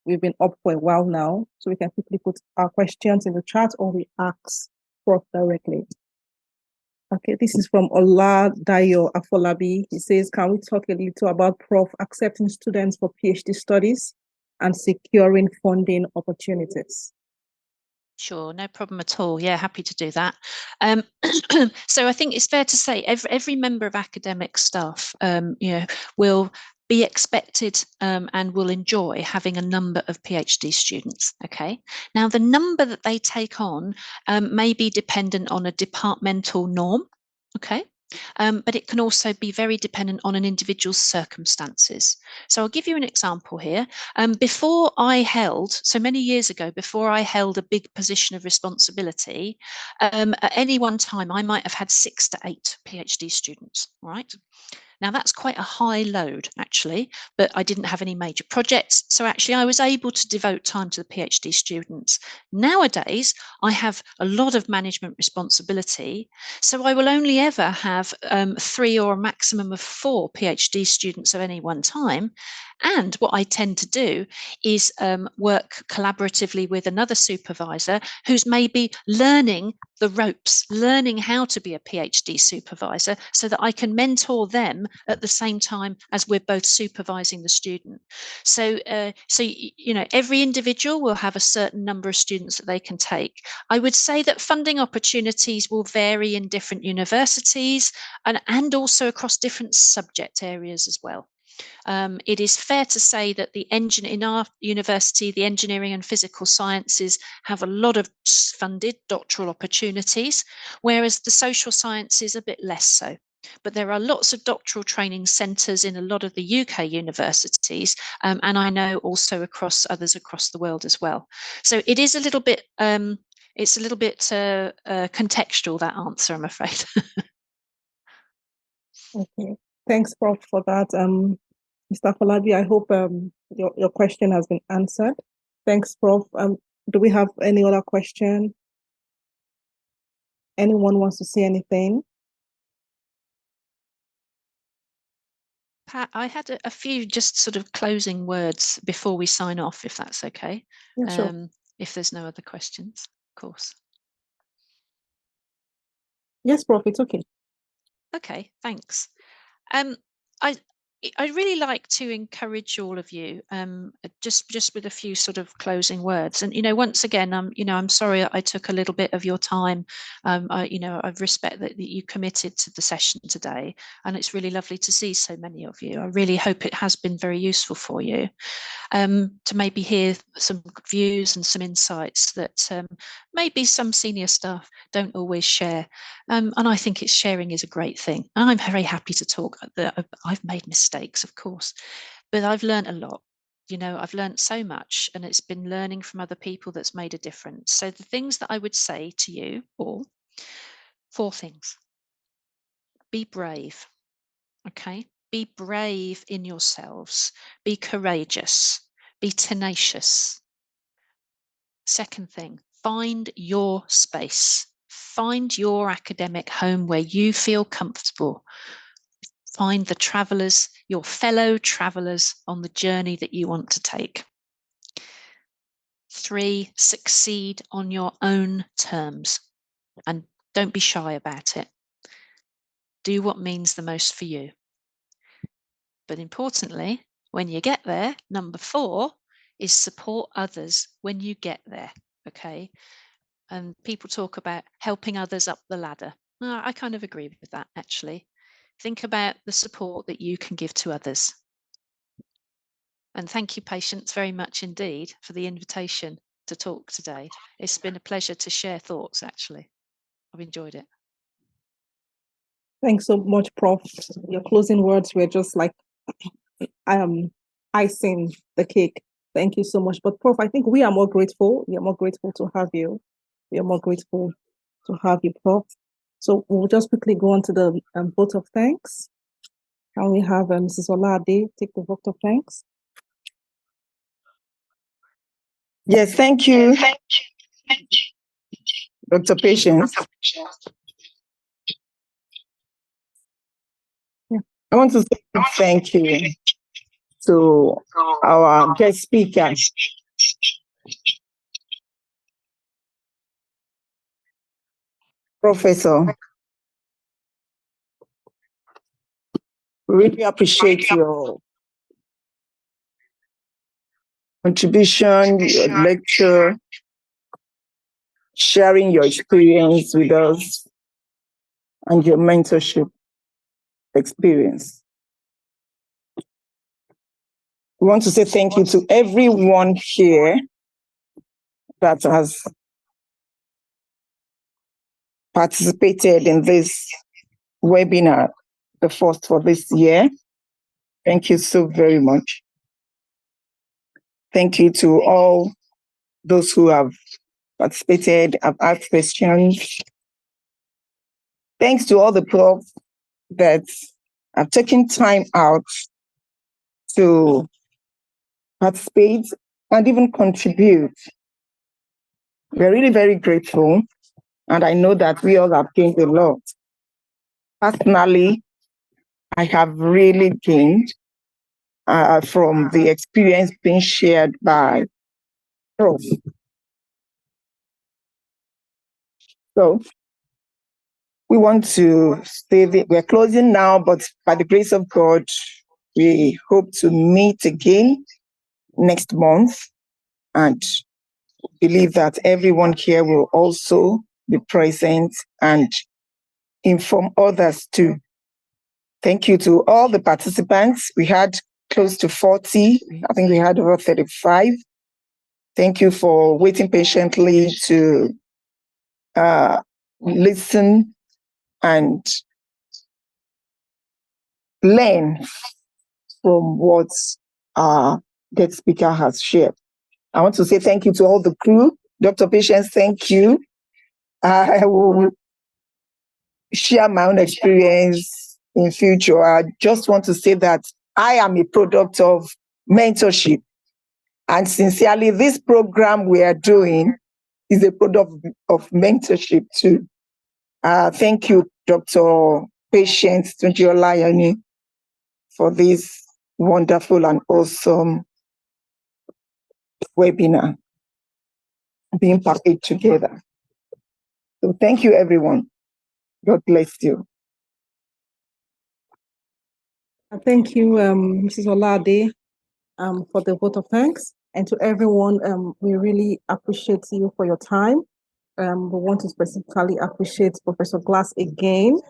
we've been up for a while now, so we can quickly put our questions in the chat or we ask Prof directly. Okay, this is from Oladayo Afolabi. He says, can we talk a little about Prof accepting students for PhD studies and securing funding opportunities? Sure, no problem at all. Yeah, happy to do that. So I think it's fair to say every member of academic staff, will be expected and will enjoy having a number of PhD students. Okay. Now, the number that they take on may be dependent on a departmental norm. Okay. But it can also be very dependent on an individual's circumstances. So I'll give you an example here. Before I held, so many years ago, before I held a big position of responsibility, at any one time, I might have had 6 to 8 PhD students, right? Now that's quite a high load actually, but I didn't have any major projects. So actually I was able to devote time to the PhD students. Nowadays, I have a lot of management responsibility. So I will only ever have 3 or a maximum of 4 PhD students at any one time. And what I tend to do is work collaboratively with another supervisor who's maybe learning the ropes, learning how to be a PhD supervisor so that I can mentor them at the same time as we're both supervising the student. So, every individual will have a certain number of students that they can take. I would say that funding opportunities will vary in different universities and also across different subject areas as well. It is fair to say that in our university, the engineering and physical sciences have a lot of funded doctoral opportunities, whereas the social sciences a bit less so. But there are lots of doctoral training centres in a lot of the UK universities, and I know also across others across the world as well. So it is a little bit, contextual, that answer, I'm afraid. Okay, thanks, Prof, for that. Mr. Falabi, I hope your question has been answered. Thanks, Prof. Do we have any other question? Anyone wants to say anything? Pat, I had a few just sort of closing words before we sign off, if that's okay. Yeah, sure. If there's no other questions, of course. Yes, Prof, it's okay. Okay, thanks. I really like to encourage all of you, just with a few sort of closing words. And once again, I'm sorry I took a little bit of your time. I respect that you committed to the session today, and it's really lovely to see so many of you. I really hope it has been very useful for you to maybe hear some views and some insights that maybe some senior staff don't always share. And I think sharing is a great thing. And I'm very happy to talk. I've made mistakes, of course, but I've learned a lot. I've learned so much, and it's been learning from other people that's made a difference. So the things that I would say to you all, 4 things. Be brave. Okay. Be brave in yourselves. Be courageous. Be tenacious. Second thing, find your space. Find your academic home where you feel comfortable. Find the travelers, your fellow travelers on the journey that you want to take. 3, succeed on your own terms and don't be shy about it. Do what means the most for you. But importantly, When you get there, number 4 is support others when you get there. Okay. And people talk about helping others up the ladder. I kind of agree with that, actually. Think about the support that you can give to others. And thank you, Patience, very much indeed for the invitation to talk today. It's been a pleasure to share thoughts, actually. I've enjoyed it. Thanks so much, Prof. Your closing words were just like icing the cake. Thank you so much. But Prof, I think we are more grateful. We are more grateful to have you. We are more grateful to have you, Prof. So we'll just quickly go on to the vote of thanks. Can we have Mrs. Olade take the vote of thanks? Yes, thank you, Dr. Patience. Yeah. I want to say thank you to our guest speaker, Professor. Really appreciate your contribution, your lecture, sharing your experience with us, and your mentorship experience. We want to say thank you to everyone here that has participated in this webinar, the first for this year. Thank you so very much. Thank you to all those who have participated, have asked questions. Thanks to all the profs that have taken time out to participate and even contribute. We're really very grateful, and I know that we all have gained a lot. Personally, I have really gained from the experience being shared by Prof. So we want to say that we're closing now, but by the grace of God, we hope to meet again next month, and believe that everyone here will also be present and inform others too. Thank you to all the participants. We had close to 40. I think we had over 35. Thank you for waiting patiently to listen and learn from what our guest speaker has shared. I want to say thank you to all the crew. Dr. Patience, thank you. I will share my own experience in future. I just want to say that I am a product of mentorship. And sincerely, this program we are doing is a product of mentorship too. Thank you, Dr. Patience Tunji-Olayeni, for this wonderful and awesome webinar being packaged together. So thank you, everyone. God bless you. Thank you, Mrs. Olade, for the vote of thanks. And to everyone, we really appreciate you for your time. We want to specifically appreciate Professor Glass again.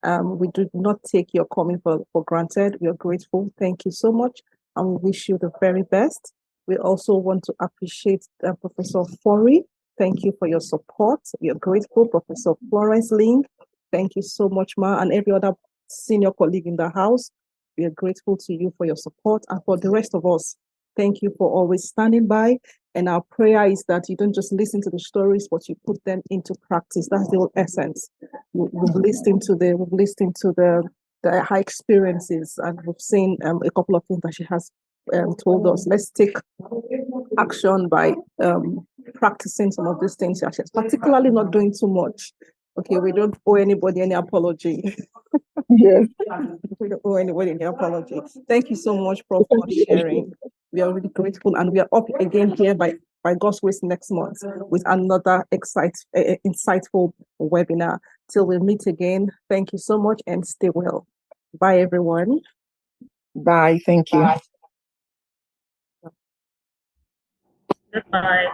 We do not take your coming for granted. We are grateful. Thank you so much, and we wish you the very best. We also want to appreciate Professor Fori. Thank you for your support. We are grateful. Professor Florence Ling, thank you so much, Ma, and every other senior colleague in the house. We are grateful to you for your support, and for the rest of us, thank you for always standing by. And our prayer is that you don't just listen to the stories, but you put them into practice. That's the whole essence. We've listened to the high experiences, and we've seen a couple of things that she has told us. Let's take action by practicing some of these things, particularly not doing too much. Okay, we don't owe anybody any apology. Yes. We don't owe anybody any apology. Thank you so much, Prof, for sharing. We are really grateful, and we are up again here by God's grace next month with another insightful webinar. Till we meet again, thank you so much and stay well. Bye, everyone. Bye. Thank you. Bye. Goodbye.